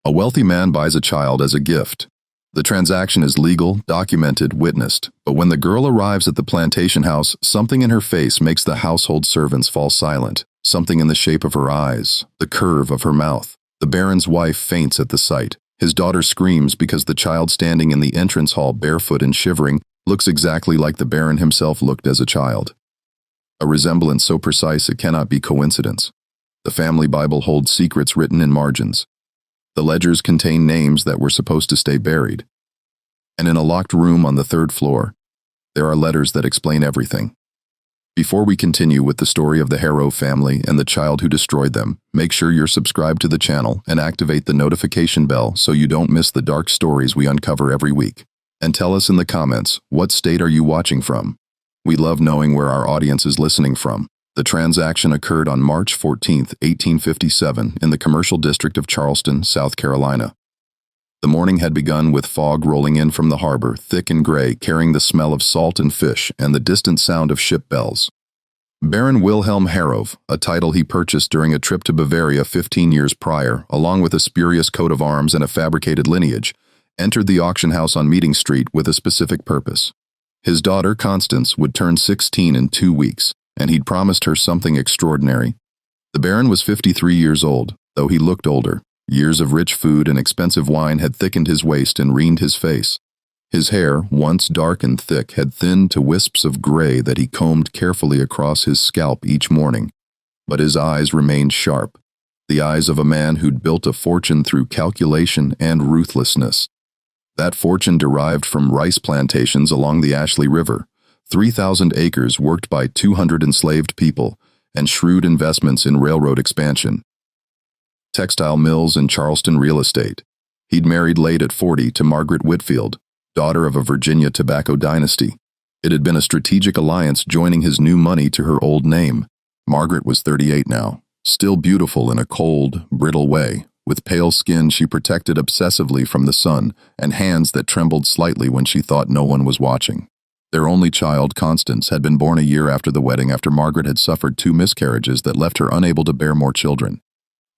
A wealthy man buys a child as a gift. The transaction is legal, documented, witnessed, but when the girl arrives at the plantation house, something in her face makes the household servants fall silent. Something in the shape of her eyes, the curve of her mouth. The baron's wife faints at the sight. His daughter screams because the child standing in the entrance hall barefoot and shivering looks exactly like the baron himself looked as a child. A resemblance so precise it cannot be coincidence. The family Bible holds secrets written in margins. The ledgers contain names that were supposed to stay buried. And in a locked room on the 3rd floor, there are letters that explain everything. Before we continue with the story of the Harrove family and the child who destroyed them, make sure you're subscribed to the channel and activate the notification bell so you don't miss the dark stories we uncover every week. And tell us in the comments, what state are you watching from? We love knowing where our audience is listening from. The transaction occurred on March 14, 1857, in the commercial district of Charleston, South Carolina. The morning had begun with fog rolling in from the harbor, thick and gray, carrying the smell of salt and fish and the distant sound of ship bells. Baron Wilhelm Harrove, a title he purchased during a trip to Bavaria 15 years prior, along with a spurious coat of arms and a fabricated lineage, entered the auction house on Meeting Street with a specific purpose. His daughter, Constance, would turn 16 in 2 weeks, and he'd promised her something extraordinary. The Baron was 53 years old, though he looked older. Years of rich food and expensive wine had thickened his waist and reaned his face. His hair, once dark and thick, had thinned to wisps of gray that he combed carefully across his scalp each morning. But his eyes remained sharp, the eyes of a man who'd built a fortune through calculation and ruthlessness. That fortune derived from rice plantations along the Ashley River, 3,000 acres worked by 200 enslaved people, and shrewd investments in railroad expansion. Textile mills and Charleston real estate. He'd married late at 40 to Margaret Whitfield, daughter of a Virginia tobacco dynasty. It had been a strategic alliance joining his new money to her old name. Margaret was 38 now, still beautiful in a cold, brittle way. With pale skin she protected obsessively from the sun and hands that trembled slightly when she thought no one was watching. Their only child, Constance, had been born a year after the wedding after Margaret had suffered 2 miscarriages that left her unable to bear more children.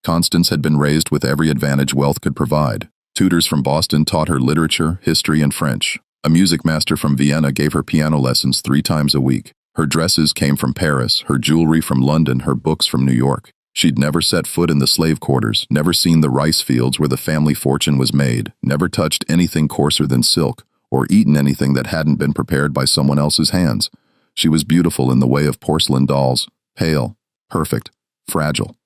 Constance had been raised with every advantage wealth could provide. Tutors from Boston taught her literature, history, and French. A music master from Vienna gave her piano lessons 3 times a week. Her dresses came from Paris, her jewelry from London, her books from New York. She'd never set foot in the slave quarters, never seen the rice fields where the family fortune was made, never touched anything coarser than silk, or eaten anything that hadn't been prepared by someone else's hands. She was beautiful in the way of porcelain dolls, pale, perfect, fragile.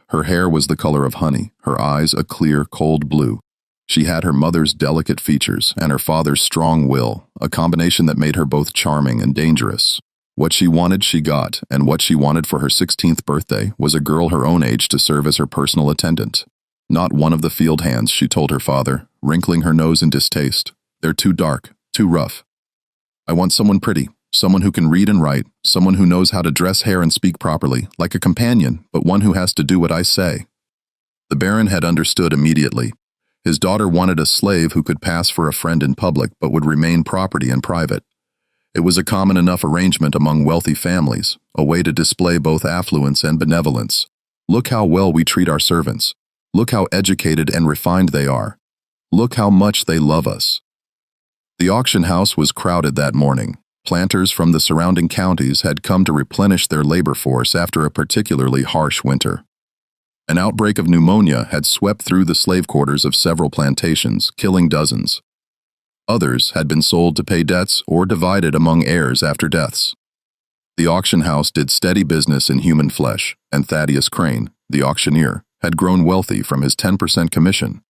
Her hair was the color of honey, her eyes a clear, cold blue. She had her mother's delicate features and her father's strong will, a combination that made her both charming and dangerous. What she wanted, she got, and what she wanted for her 16th birthday was a girl her own age to serve as her personal attendant. Not one of the field hands, she told her father, wrinkling her nose in distaste. They're too dark, too rough. I want someone pretty, someone who can read and write, someone who knows how to dress hair and speak properly, like a companion, but one who has to do what I say. The Baron had understood immediately. His daughter wanted a slave who could pass for a friend in public but would remain property in private. It was a common enough arrangement among wealthy families, a way to display both affluence and benevolence. Look how well we treat our servants. Look how educated and refined they are. Look how much they love us. The auction house was crowded that morning. Planters from the surrounding counties had come to replenish their labor force after a particularly harsh winter. An outbreak of pneumonia had swept through the slave quarters of several plantations, killing dozens. Others had been sold to pay debts or divided among heirs after deaths. The auction house did steady business in human flesh, and Thaddeus Crane, the auctioneer, had grown wealthy from his 10% commission.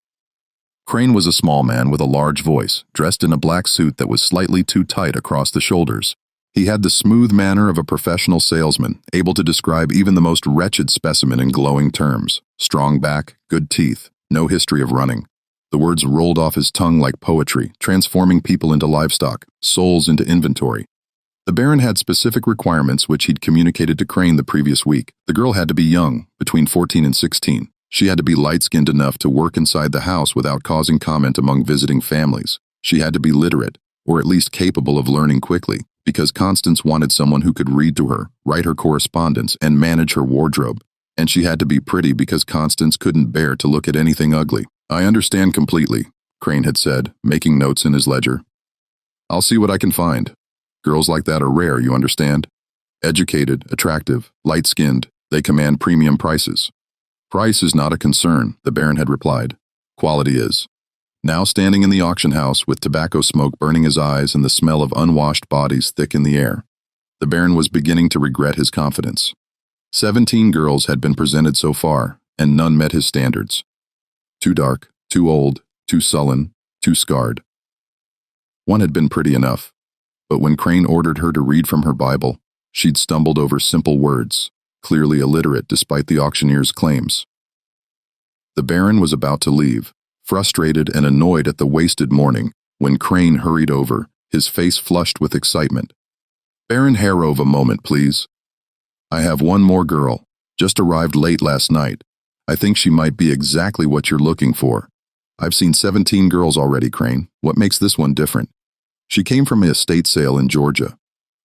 Crane was a small man with a large voice, dressed in a black suit that was slightly too tight across the shoulders. He had the smooth manner of a professional salesman, able to describe even the most wretched specimen in glowing terms. Strong back, good teeth, no history of running. The words rolled off his tongue like poetry, transforming people into livestock, souls into inventory. The Baron had specific requirements which he'd communicated to Crane the previous week. The girl had to be young, between 14 and 16. She had to be light-skinned enough to work inside the house without causing comment among visiting families. She had to be literate, or at least capable of learning quickly, because Constance wanted someone who could read to her, write her correspondence, and manage her wardrobe. And she had to be pretty because Constance couldn't bear to look at anything ugly. I understand completely, Crane had said, making notes in his ledger. I'll see what I can find. Girls like that are rare, you understand? Educated, attractive, light-skinned, they command premium prices. Price is not a concern, the Baron had replied. Quality is. Now standing in the auction house with tobacco smoke burning his eyes and the smell of unwashed bodies thick in the air, the Baron was beginning to regret his confidence. 17 girls had been presented so far, and none met his standards. Too dark, too old, too sullen, too scarred. One had been pretty enough, but when Crane ordered her to read from her Bible, she'd stumbled over simple words, clearly illiterate despite the auctioneer's claims. The Baron was about to leave, frustrated and annoyed at the wasted morning, when Crane hurried over, his face flushed with excitement. Baron Harrove, a moment, please. I have one more girl, just arrived late last night. I think she might be exactly what you're looking for. I've seen 17 girls already, Crane. What makes this one different? She came from an estate sale in Georgia.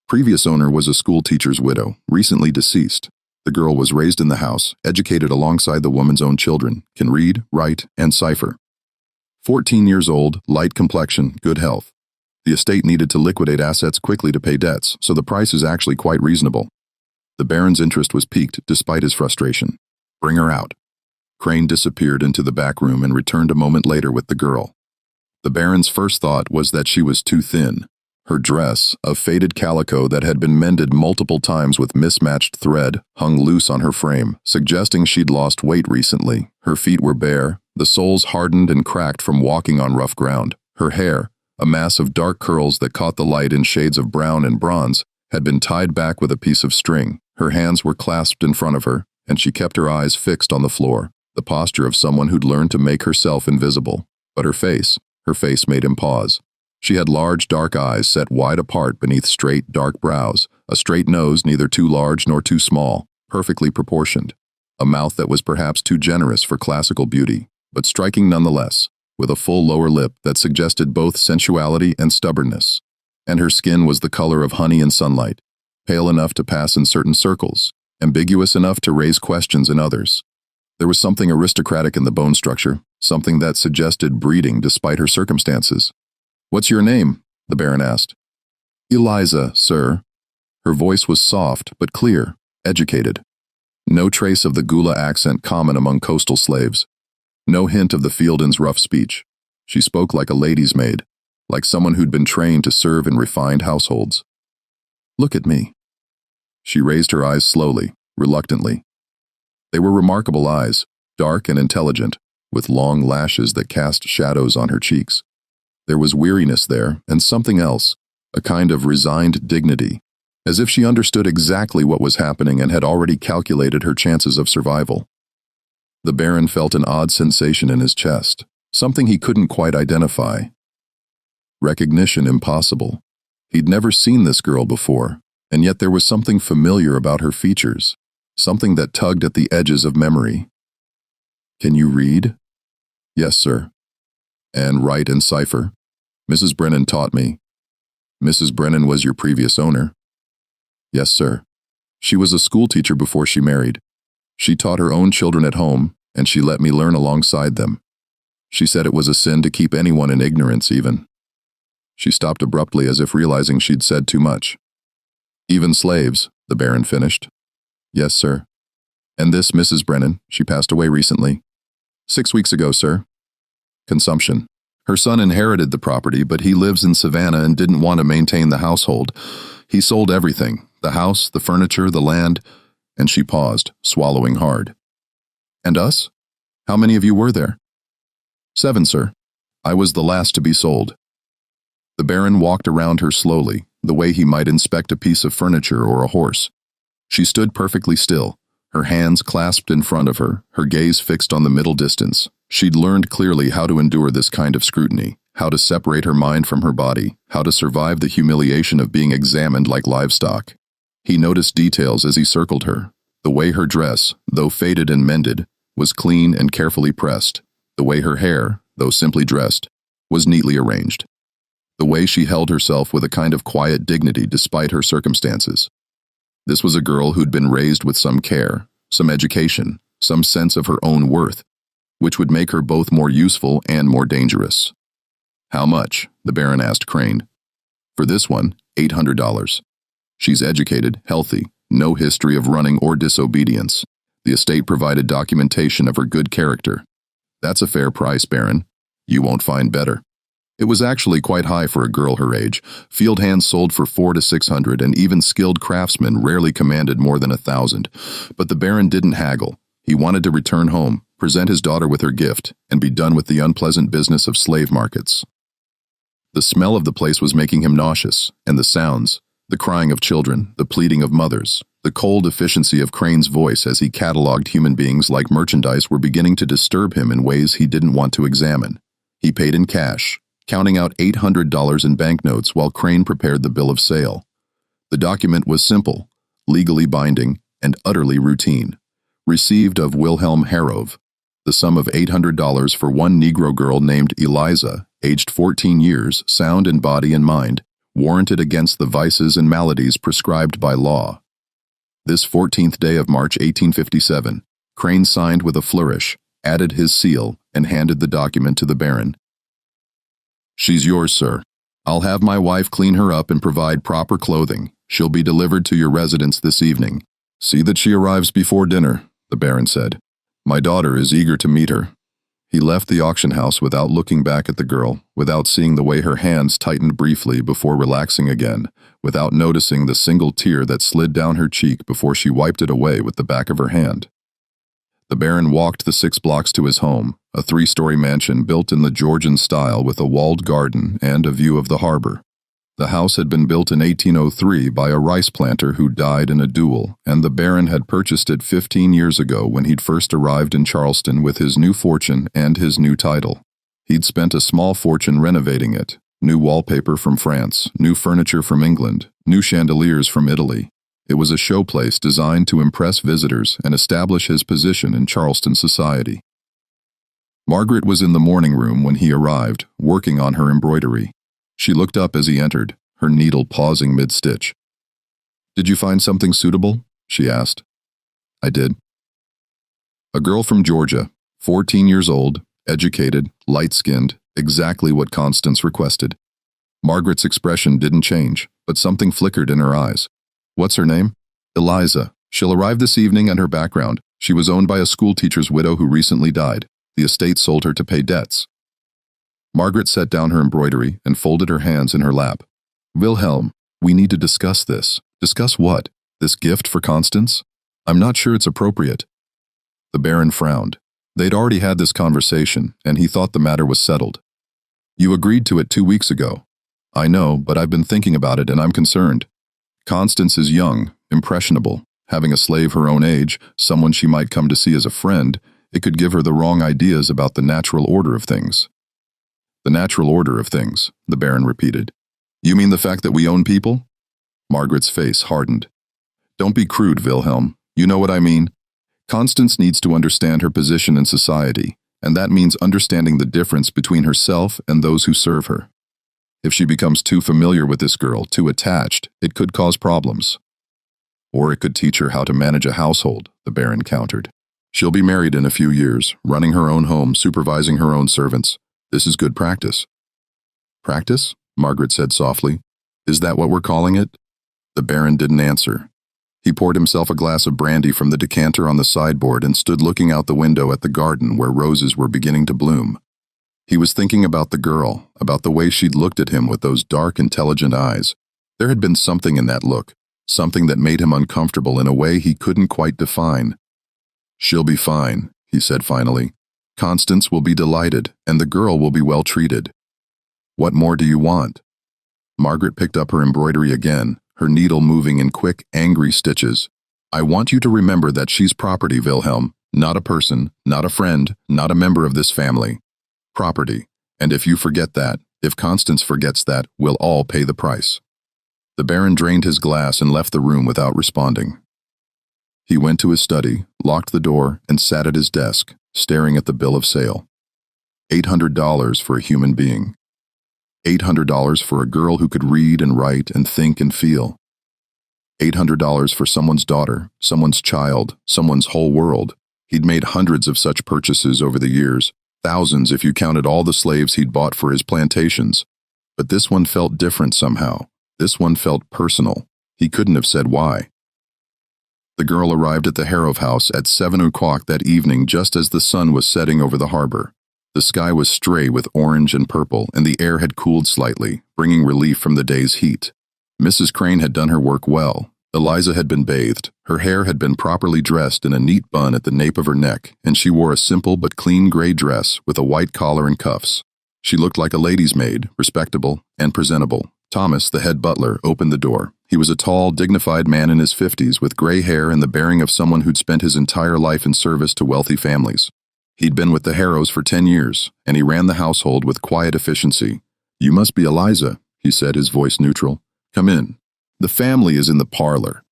Previous owner was a school teacher's widow, recently deceased. The girl was raised in the house, educated alongside the woman's own children, can read, write, and cipher. 14 years old, light complexion, good health. The estate needed to liquidate assets quickly to pay debts, so the price is actually quite reasonable. The Baron's interest was piqued despite his frustration. Bring her out. Crane disappeared into the back room and returned a moment later with the girl. The Baron's first thought was that she was too thin. Her dress, of faded calico that had been mended multiple times with mismatched thread, hung loose on her frame, suggesting she'd lost weight recently. Her feet were bare, the soles hardened and cracked from walking on rough ground. Her hair, a mass of dark curls that caught the light in shades of brown and bronze, had been tied back with a piece of string. Her hands were clasped in front of her, and she kept her eyes fixed on the floor, the posture of someone who'd learned to make herself invisible. But her face made him pause. She had large, dark eyes set wide apart beneath straight, dark brows, a straight nose neither too large nor too small, perfectly proportioned, a mouth that was perhaps too generous for classical beauty, but striking nonetheless, with a full lower lip that suggested both sensuality and stubbornness. And her skin was the color of honey in sunlight, pale enough to pass in certain circles, ambiguous enough to raise questions in others. There was something aristocratic in the bone structure, something that suggested breeding despite her circumstances. What's your name? The Baron asked. Eliza, sir. Her voice was soft but clear, educated. No trace of the Gula accent common among coastal slaves. No hint of the Fielden's rough speech. She spoke like a lady's maid, like someone who'd been trained to serve in refined households. Look at me. She raised her eyes slowly, reluctantly. They were remarkable eyes, dark and intelligent, with long lashes that cast shadows on her cheeks. There was weariness there, and something else, a kind of resigned dignity, as if she understood exactly what was happening and had already calculated her chances of survival. The Baron felt an odd sensation in his chest, something he couldn't quite identify. Recognition impossible. He'd never seen this girl before, and yet there was something familiar about her features, something that tugged at the edges of memory. Can you read? Yes, sir. And write and cipher? Mrs. Brennan taught me. Mrs. Brennan was your previous owner? Yes, sir. She was a schoolteacher before she married. She taught her own children at home, and she let me learn alongside them. She said it was a sin to keep anyone in ignorance even. She stopped abruptly as if realizing she'd said too much. Even slaves, the Baron finished. Yes, sir. And this Mrs. Brennan, she passed away recently. 6 weeks ago, sir. Consumption. Her son inherited the property, but he lives in Savannah and didn't want to maintain the household. He sold everything, the house, the furniture, the land, and she paused, swallowing hard. And us? How many of you were there? 7, sir. I was the last to be sold. The Baron walked around her slowly, the way he might inspect a piece of furniture or a horse. She stood perfectly still, her hands clasped in front of her, her gaze fixed on the middle distance. She'd learned clearly how to endure this kind of scrutiny, how to separate her mind from her body, how to survive the humiliation of being examined like livestock. He noticed details as he circled her. The way her dress, though faded and mended, was clean and carefully pressed. The way her hair, though simply dressed, was neatly arranged. The way she held herself with a kind of quiet dignity despite her circumstances. This was a girl who'd been raised with some care, some education, some sense of her own worth. which would make her both more useful and more dangerous. How much? The Baron asked Crane. For this one, $800. She's educated, healthy, no history of running or disobedience. The estate provided documentation of her good character. That's a fair price, Baron. You won't find better. It was actually quite high for a girl her age. Field hands sold for $400 to $600, and even skilled craftsmen rarely commanded more than $1,000. But the Baron didn't haggle. He wanted to return home, present his daughter with her gift, and be done with the unpleasant business of slave markets. The smell of the place was making him nauseous, and the sounds, the crying of children, the pleading of mothers, the cold efficiency of Crane's voice as he catalogued human beings like merchandise were beginning to disturb him in ways he didn't want to examine. He paid in cash, counting out $800 in banknotes while Crane prepared the bill of sale. The document was simple, legally binding, and utterly routine. Received of Eliza Harrove, the sum of $800 for one Negro girl named Eliza, aged 14 years, sound in body and mind, warranted against the vices and maladies prescribed by law. This 14th day of March 1857, Crane signed with a flourish, added his seal, and handed the document to the Baron. She's yours, sir. I'll have my wife clean her up and provide proper clothing. She'll be delivered to your residence this evening. See that she arrives before dinner, the Baron said. My daughter is eager to meet her. He left the auction house without looking back at the girl, without seeing the way her hands tightened briefly before relaxing again, without noticing the single tear that slid down her cheek before she wiped it away with the back of her hand. The Baron walked the 6 blocks to his home, a 3-story mansion built in the Georgian style with a walled garden and a view of the harbor. The house had been built in 1803 by a rice planter who died in a duel, and the Baron had purchased it 15 years ago when he'd first arrived in Charleston with his new fortune and his new title. He'd spent a small fortune renovating it, new wallpaper from France, new furniture from England, new chandeliers from Italy. It was a showplace designed to impress visitors and establish his position in Charleston society. Margaret was in the morning room when he arrived, working on her embroidery. She looked up as he entered, her needle pausing mid-stitch. "Did you find something suitable?" she asked. "I did." A girl from Georgia, 14 years old, educated, light-skinned, exactly what Constance requested. Margaret's expression didn't change, but something flickered in her eyes. "What's her name?" "Eliza. She'll arrive this evening, and her background. She was owned by a schoolteacher's widow who recently died. The estate sold her to pay debts." Margaret set down her embroidery and folded her hands in her lap. "Wilhelm, we need to discuss this." "Discuss what? This gift for Constance?" "I'm not sure it's appropriate." The Baron frowned. They'd already had this conversation, and he thought the matter was settled. "You agreed to it 2 weeks ago." "I know, but I've been thinking about it and I'm concerned. Constance is young, impressionable. Having a slave her own age, someone she might come to see as a friend, it could give her the wrong ideas about the natural order of things." "The natural order of things," the Baron repeated. "You mean the fact that we own people?" Margaret's face hardened. "Don't be crude, Wilhelm. You know what I mean. Constance needs to understand her position in society, and that means understanding the difference between herself and those who serve her. If she becomes too familiar with this girl, too attached, it could cause problems. Or it could teach her how to manage a household," the Baron countered. "She'll be married in a few years, running her own home, supervising her own servants. This is good practice." "Practice?" Margaret said softly. "Is that what we're calling it?" The Baron didn't answer. He poured himself a glass of brandy from the decanter on the sideboard and stood looking out the window at the garden where roses were beginning to bloom. He was thinking about the girl, about the way she'd looked at him with those dark, intelligent eyes. There had been something in that look, something that made him uncomfortable in a way he couldn't quite define. "She'll be fine," he said finally. "Constance will be delighted, and the girl will be well treated. What more do you want?" Margaret picked up her embroidery again, her needle moving in quick, angry stitches. "I want you to remember that she's property, Wilhelm, not a person, not a friend, not a member of this family. Property, and if you forget that, if Constance forgets that, we'll all pay the price." The Baron drained his glass and left the room without responding. He went to his study, locked the door, and sat at his desk, staring at the bill of sale. $800 for a human being. $800 for a girl who could read and write and think and feel. $800 for someone's daughter, someone's child, someone's whole world. He'd made hundreds of such purchases over the years, thousands if you counted all the slaves he'd bought for his plantations. But this one felt different somehow. This one felt personal. He couldn't have said why. The girl arrived at the Harrove house at 7 o'clock that evening just as the sun was setting over the harbor. The sky was stray with orange and purple, and the air had cooled slightly, bringing relief from the day's heat. Mrs. Crane had done her work well. Eliza had been bathed, her hair had been properly dressed in a neat bun at the nape of her neck, and she wore a simple but clean gray dress with a white collar and cuffs. She looked like a lady's maid, respectable and presentable. Thomas, the head butler, opened the door. He was a tall, dignified man in his 50s with gray hair and the bearing of someone who'd spent his entire life in service to wealthy families. He'd been with the Harroves for 10 years, and he ran the household with quiet efficiency. "You must be Eliza," he said, his voice neutral. "Come in. The family is in the parlor."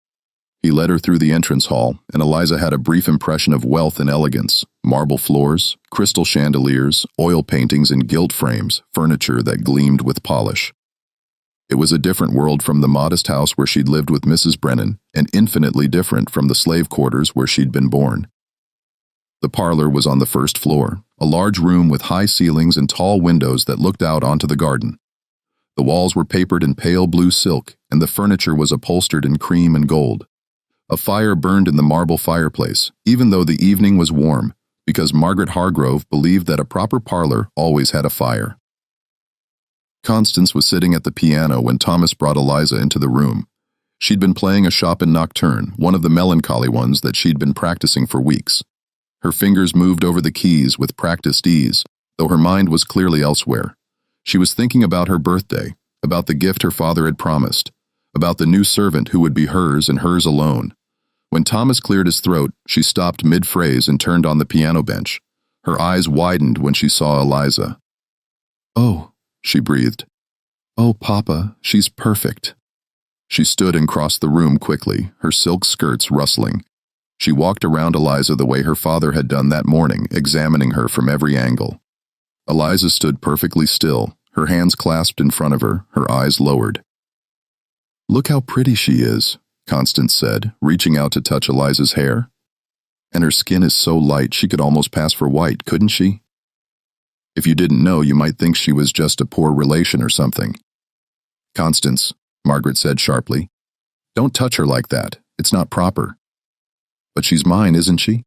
He led her through the entrance hall, and Eliza had a brief impression of wealth and elegance. Marble floors, crystal chandeliers, oil paintings and gilt frames, furniture that gleamed with polish. It was a different world from the modest house where she'd lived with Mrs. Brennan, and infinitely different from the slave quarters where she'd been born. The parlor was on the first floor, a large room with high ceilings and tall windows that looked out onto the garden. The walls were papered in pale blue silk, and the furniture was upholstered in cream and gold. A fire burned in the marble fireplace, even though the evening was warm, because Margaret Hargrove believed that a proper parlor always had a fire. Constance was sitting at the piano when Thomas brought Eliza into the room. She'd been playing a Chopin nocturne, one of the melancholy ones that she'd been practicing for weeks. Her fingers moved over the keys with practiced ease, though her mind was clearly elsewhere. She was thinking about her birthday, about the gift her father had promised, about the new servant who would be hers and hers alone. When Thomas cleared his throat, she stopped mid-phrase and turned on the piano bench. Her eyes widened when she saw Eliza. "Oh," she breathed. "Oh, Papa, she's perfect." She stood and crossed the room quickly, her silk skirts rustling. She walked around Eliza the way her father had done that morning, examining her from every angle. Eliza stood perfectly still, her hands clasped in front of her, her eyes lowered. "Look how pretty she is," Constance said, reaching out to touch Eliza's hair. "And her skin is so light she could almost pass for white, couldn't she? If you didn't know, you might think she was just a poor relation or something." "Constance," Margaret said sharply, "don't touch her like that. It's not proper." "But she's mine, isn't she?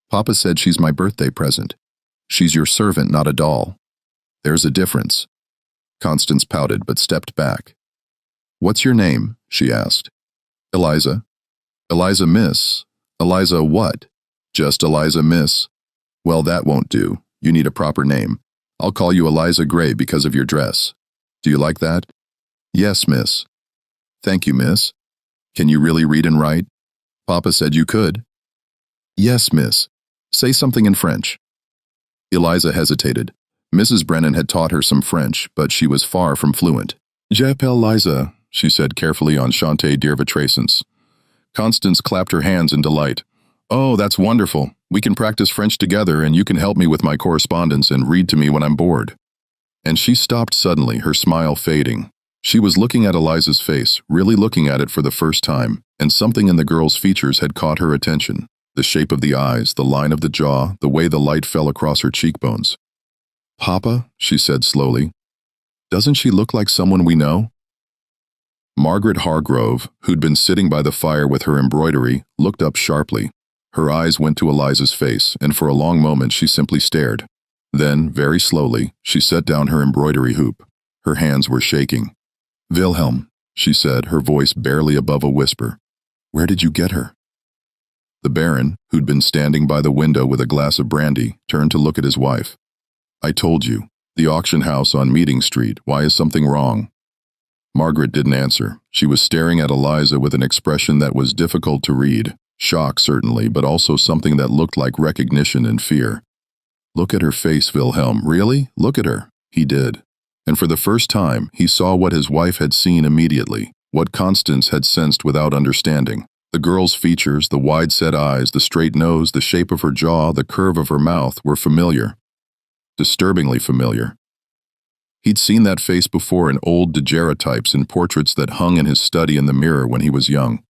Papa said she's my birthday present. She's your servant, not a doll. There's a difference." Constance pouted but stepped back. "What's your name?" she asked. "Eliza." "Eliza Miss." "Eliza what?" "Just Eliza Miss." "Well, that won't do. You need a proper name. I'll call you Eliza Gray because of your dress. Do you like that?" "Yes, miss." "Thank you, miss. Can you really read and write?" "Papa said you could." "Yes, miss. Say something in French." Eliza hesitated. Mrs. Brennan had taught her some French, but she was far from fluent. "J'appelle Liza," she said carefully Enchanté d'Irvatrescence. Constance clapped her hands in delight. "Oh, that's wonderful. We can practice French together and you can help me with my correspondence and read to me when I'm bored." And she stopped suddenly, her smile fading. She was looking at Eliza's face, really looking at it for the first time, and something in the girl's features had caught her attention. The shape of the eyes, the line of the jaw, the way the light fell across her cheekbones. "Papa," she said slowly, "doesn't she look like someone we know?" Margaret Hargrove, who'd been sitting by the fire with her embroidery, looked up sharply. Her eyes went to Eliza's face, and for a long moment she simply stared. Then, very slowly, she set down her embroidery hoop. Her hands were shaking. "Wilhelm," she said, her voice barely above a whisper. "Where did you get her?" The Baron, who'd been standing by the window with a glass of brandy, turned to look at his wife. "I told you. The auction house on Meeting Street. Why is something wrong?" Margaret didn't answer. She was staring at Eliza with an expression that was difficult to read. Shock, certainly, but also something that looked like recognition and fear. "Look at her face, Wilhelm. Really? Look at her." He did. And for the first time, he saw what his wife had seen immediately, what Constance had sensed without understanding. The girl's features, the wide-set eyes, the straight nose, the shape of her jaw, the curve of her mouth were familiar. Disturbingly familiar. He'd seen that face before in old daguerreotypes and portraits that hung in his study in the mirror when he was young.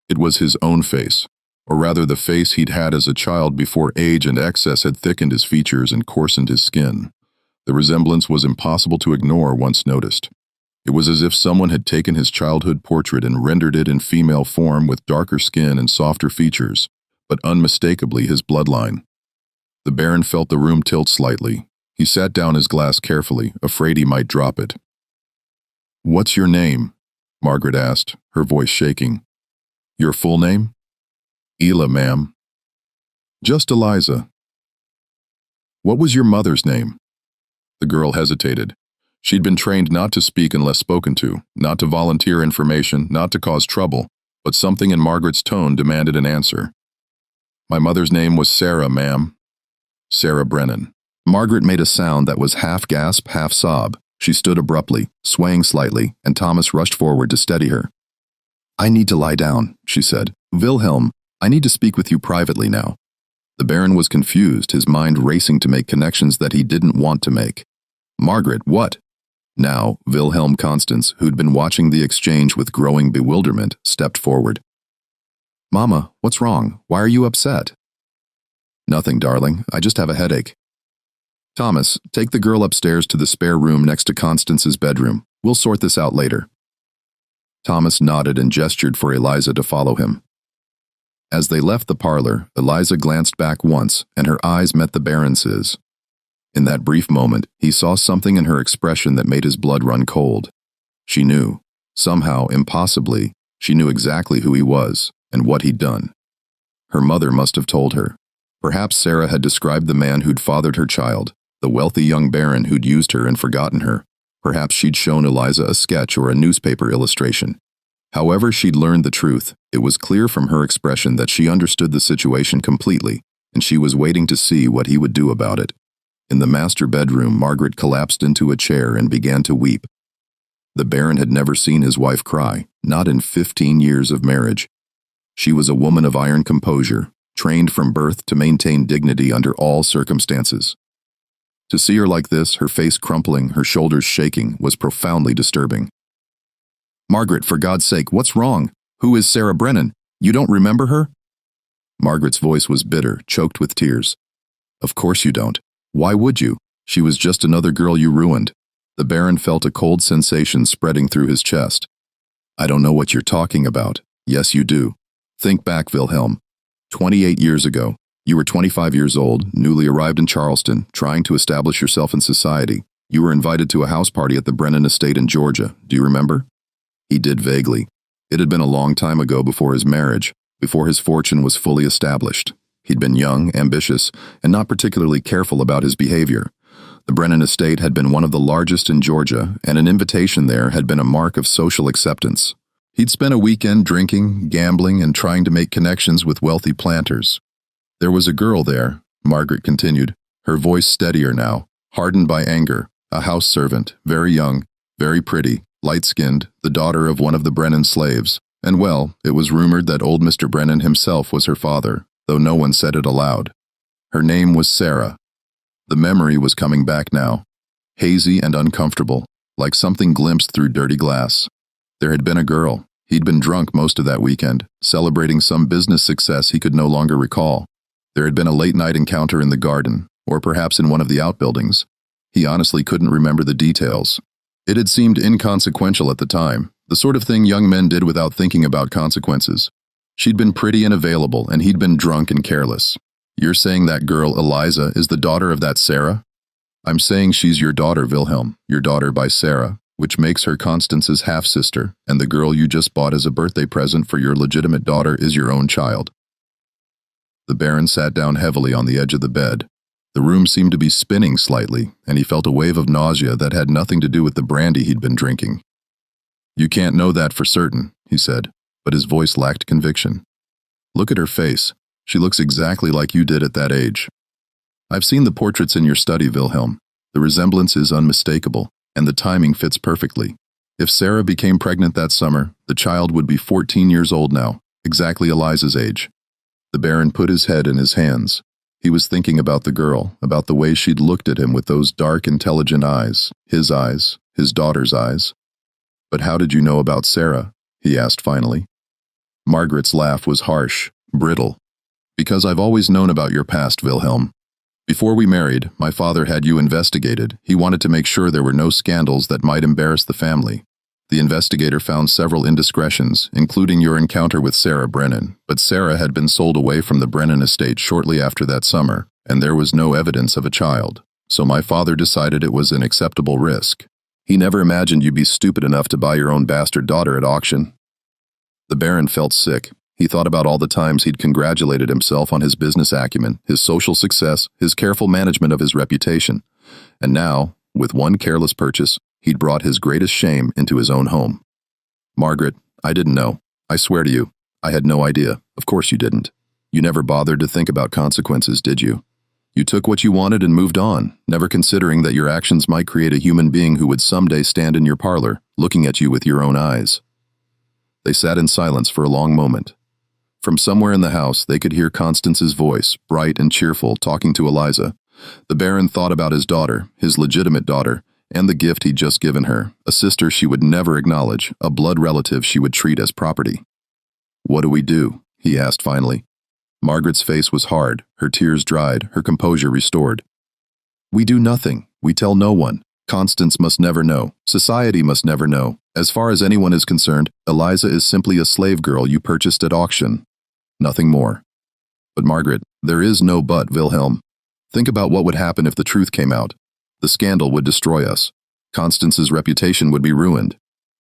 It was his own face, or rather the face he'd had as a child before age and excess had thickened his features and coarsened his skin. The resemblance was impossible to ignore once noticed. It was as if someone had taken his childhood portrait and rendered it in female form with darker skin and softer features, but unmistakably his bloodline. The Baron felt the room tilt slightly. He sat down his glass carefully, afraid he might drop it. "What's your name?" Margaret asked, her voice shaking. "Your full name?" "Ela, ma'am." "Just Eliza." "What was your mother's name?" The girl hesitated. She'd been trained not to speak unless spoken to, not to volunteer information, not to cause trouble, but something in Margaret's tone demanded an answer. "My mother's name was Sarah, ma'am." "Sarah Brennan." Margaret made a sound that was half gasp, half sob. She stood abruptly, swaying slightly, and Thomas rushed forward to steady her. "I need to lie down," she said. "Wilhelm, I need to speak with you privately now." The Baron was confused, his mind racing to make connections that he didn't want to make. "Margaret, what?" Now, Wilhelm Constance, who'd been watching the exchange with growing bewilderment, stepped forward. "Mama, what's wrong? Why are you upset?" "Nothing, darling. I just have a headache." "Thomas, take the girl upstairs to the spare room next to Constance's bedroom. We'll sort this out later." Thomas nodded and gestured for Eliza to follow him. As they left the parlor, Eliza glanced back once, and her eyes met the Baron's. In that brief moment, he saw something in her expression that made his blood run cold. She knew, somehow, impossibly, she knew exactly who he was and what he'd done. Her mother must have told her. Perhaps Sarah had described the man who'd fathered her child, the wealthy young Baron who'd used her and forgotten her. Perhaps she'd shown Eliza a sketch or a newspaper illustration. However she'd learned the truth, it was clear from her expression that she understood the situation completely, and she was waiting to see what he would do about it. In the master bedroom, Margaret collapsed into a chair and began to weep. The Baron had never seen his wife cry, not in 15 years of marriage. She was a woman of iron composure, trained from birth to maintain dignity under all circumstances. To see her like this, her face crumpling, her shoulders shaking, was profoundly disturbing. "Margaret, for God's sake, what's wrong? Who is Sarah Brennan? You don't remember her?" Margaret's voice was bitter, choked with tears. "Of course you don't. Why would you? She was just another girl you ruined." The Baron felt a cold sensation spreading through his chest. "I don't know what you're talking about." "Yes, you do. Think back, Wilhelm. 28 years ago. You were 25 years old, newly arrived in Charleston, trying to establish yourself in society. You were invited to a house party at the Brennan estate in Georgia. Do you remember?" He did vaguely. It had been a long time ago before his marriage, before his fortune was fully established. He'd been young, ambitious, and not particularly careful about his behavior. The Brennan estate had been one of the largest in Georgia, and an invitation there had been a mark of social acceptance. He'd spent a weekend drinking, gambling, and trying to make connections with wealthy planters. "There was a girl there," Margaret continued, her voice steadier now, hardened by anger, a house servant, very young, very pretty, light-skinned, the daughter of one of the Brennan slaves. And well, it was rumored that old Mr. Brennan himself was her father, though no one said it aloud. Her name was Sarah. The memory was coming back now, hazy and uncomfortable, like something glimpsed through dirty glass. There had been a girl. He'd been drunk most of that weekend, celebrating some business success he could no longer recall. There had been a late-night encounter in the garden, or perhaps in one of the outbuildings. He honestly couldn't remember the details. It had seemed inconsequential at the time, the sort of thing young men did without thinking about consequences. She'd been pretty and available, and he'd been drunk and careless. "You're saying that girl, Eliza, is the daughter of that Sarah?" "I'm saying she's your daughter, Wilhelm, your daughter by Sarah, which makes her Constance's half-sister, and the girl you just bought as a birthday present for your legitimate daughter is your own child." The Baron sat down heavily on the edge of the bed. The room seemed to be spinning slightly, and he felt a wave of nausea that had nothing to do with the brandy he'd been drinking. "You can't know that for certain," he said, but his voice lacked conviction. "Look at her face. She looks exactly like you did at that age." "I've seen the portraits in your study, Wilhelm. The resemblance is unmistakable, and the timing fits perfectly. If Sarah became pregnant that summer, the child would be 14 years old now, exactly Eliza's age." The Baron put his head in his hands. He was thinking about the girl, about the way she'd looked at him with those dark, intelligent eyes, his daughter's eyes. "But how did you know about Sarah?" he asked finally. Margaret's laugh was harsh, Brittle. Because I've always known about your past, Wilhelm. Before we married, my father had you investigated. He wanted to make sure there were no scandals that might embarrass the family. The investigator found several indiscretions, including your encounter with Sarah Brennan, but Sarah had been sold away from the Brennan estate shortly after that summer, and there was no evidence of a child, so my father decided it was an acceptable risk. He never imagined you'd be stupid enough to buy your own bastard daughter at auction. The Baron felt sick. He thought about all the times he'd congratulated himself on his business acumen, his social success, his careful management of his reputation. And now, with one careless purchase, he'd brought his greatest shame into his own home. Margaret, I didn't know. I swear to you, I had no idea. Of course you didn't. You never bothered to think about consequences, did you? You took what you wanted and moved on, never considering that your actions might create a human being who would someday stand in your parlor, looking at you with your own eyes. They sat in silence for a long moment. From somewhere in the house, they could hear Constance's voice, bright and cheerful, talking to Eliza. The Baron thought about his daughter, his legitimate daughter, and the gift he'd just given her, a sister she would never acknowledge, a blood relative she would treat as property. "What do we do?" he asked finally. Margaret's face was hard, her tears dried, her composure restored. "We do nothing. We tell no one. Constance must never know. Society must never know. As far as anyone is concerned, Eliza is simply a slave girl you purchased at auction. Nothing more." "But Margaret, there is no but, Wilhelm. Think about what would happen if the truth came out. The scandal would destroy us. Constance's reputation would be ruined.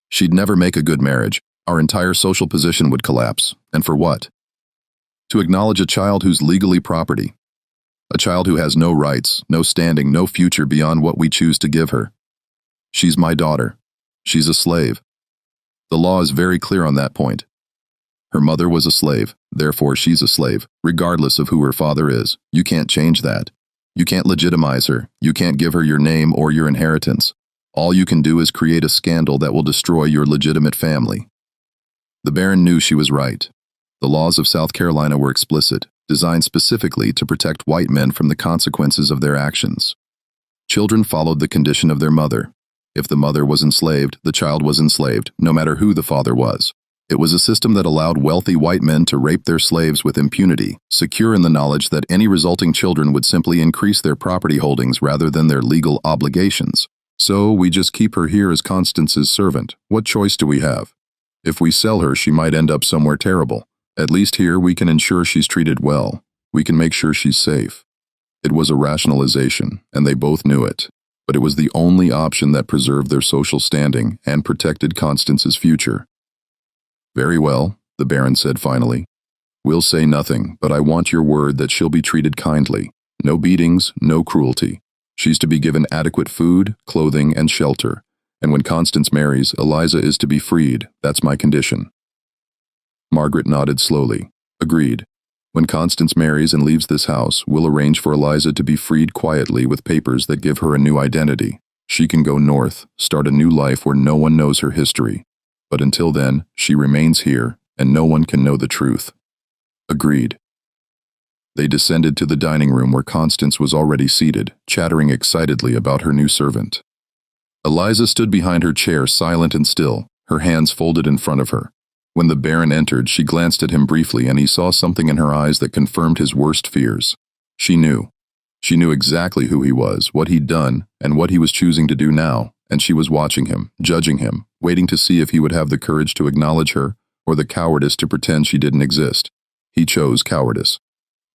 She'd never make a good marriage. Our entire social position would collapse. And for what? To acknowledge a child who's legally property. A child who has no rights, no standing, no future beyond what we choose to give her. She's my daughter. She's a slave. The law is very clear on that point. Her mother was a slave, therefore she's a slave, regardless of who her father is. You can't change that. You can't legitimize her. You can't give her your name or your inheritance. All you can do is create a scandal that will destroy your legitimate family." The Baron knew she was right. The laws of South Carolina were explicit, designed specifically to protect white men from the consequences of their actions. Children followed the condition of their mother. If the mother was enslaved, the child was enslaved, no matter who the father was. It was a system that allowed wealthy white men to rape their slaves with impunity, secure in the knowledge that any resulting children would simply increase their property holdings rather than their legal obligations. "So we just keep her here as Constance's servant. What choice do we have? If we sell her, she might end up somewhere terrible. At least here we can ensure she's treated well. We can make sure she's safe." It was a rationalization, and they both knew it. But it was the only option that preserved their social standing and protected Constance's future. "Very well," the Baron said finally. "We'll say nothing, but I want your word that she'll be treated kindly. No beatings, no cruelty. She's to be given adequate food, clothing, and shelter. And when Constance marries, Eliza is to be freed. That's my condition." Margaret nodded slowly. "Agreed. When Constance marries and leaves this house, we'll arrange for Eliza to be freed quietly with papers that give her a new identity. She can go north, start a new life where no one knows her history. But until then, she remains here, and no one can know the truth." "Agreed." They descended to the dining room where Constance was already seated, chattering excitedly about her new servant. Eliza stood behind her chair, silent and still, her hands folded in front of her. When the Baron entered, she glanced at him briefly, and he saw something in her eyes that confirmed his worst fears. She knew. She knew exactly who he was, what he'd done, and what he was choosing to do now, and she was watching him, judging him, waiting to see if he would have the courage to acknowledge her, or the cowardice to pretend she didn't exist. He chose cowardice.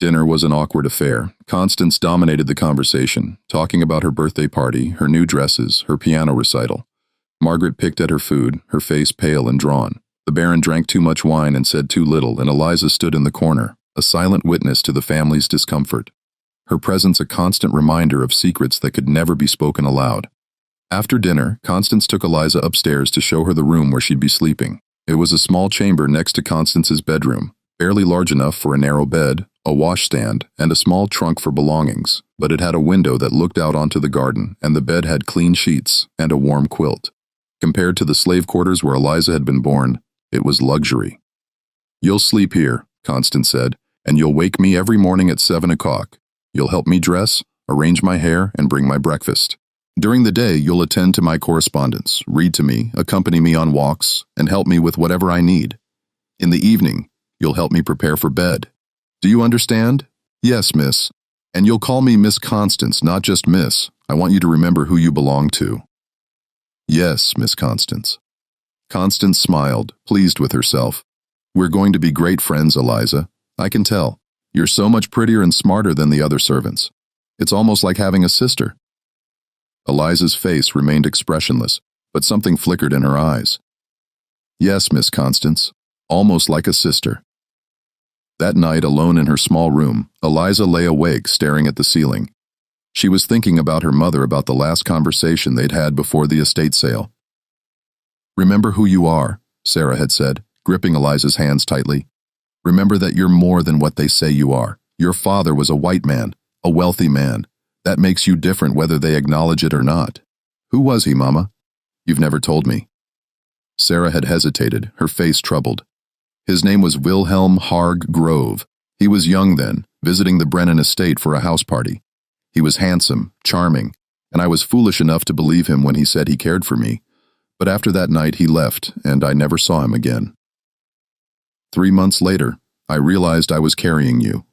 Dinner was an awkward affair. Constance dominated the conversation, talking about her birthday party, her new dresses, her piano recital. Margaret picked at her food, her face pale and drawn. The Baron drank too much wine and said too little, and Eliza stood in the corner, a silent witness to the family's discomfort. Her presence a constant reminder of secrets that could never be spoken aloud. After dinner, Constance took Eliza upstairs to show her the room where she'd be sleeping. It was a small chamber next to Constance's bedroom, barely large enough for a narrow bed, a washstand, and a small trunk for belongings, but it had a window that looked out onto the garden, and the bed had clean sheets and a warm quilt. Compared to the slave quarters where Eliza had been born, it was luxury. "You'll sleep here," Constance said, "and you'll wake me every morning at 7 o'clock. You'll help me dress, arrange my hair, and bring my breakfast. During the day, you'll attend to my correspondence, read to me, accompany me on walks, and help me with whatever I need. In the evening, You'll help me prepare for bed. Do you understand? Yes, miss. And you'll call me Miss Constance, not just Miss. I want you to remember who you belong to. Yes, Miss Constance. Constance smiled, pleased with herself. We're going to be great friends, Eliza. I can tell. You're so much prettier and smarter than the other servants. It's almost like having a sister. Eliza's face remained expressionless, but something flickered in her eyes. Yes, Miss Constance, almost like a sister. That night, alone in her small room, Eliza lay awake, staring at the ceiling. She was thinking about her mother, about the last conversation they'd had before the estate sale. Remember who you are, Sarah had said, gripping Eliza's hands tightly. Remember that you're more than what they say you are. Your father was a white man, a wealthy man. That makes you different whether they acknowledge it or not. Who was he, Mama? You've never told me. Sarah had hesitated, her face troubled. His name was Wilhelm Hargrove. He was young then, visiting the Brennan estate for a house party. He was handsome, charming, and I was foolish enough to believe him when he said he cared for me. But after that night he left, and I never saw him again. 3 months later, I realized I was carrying you.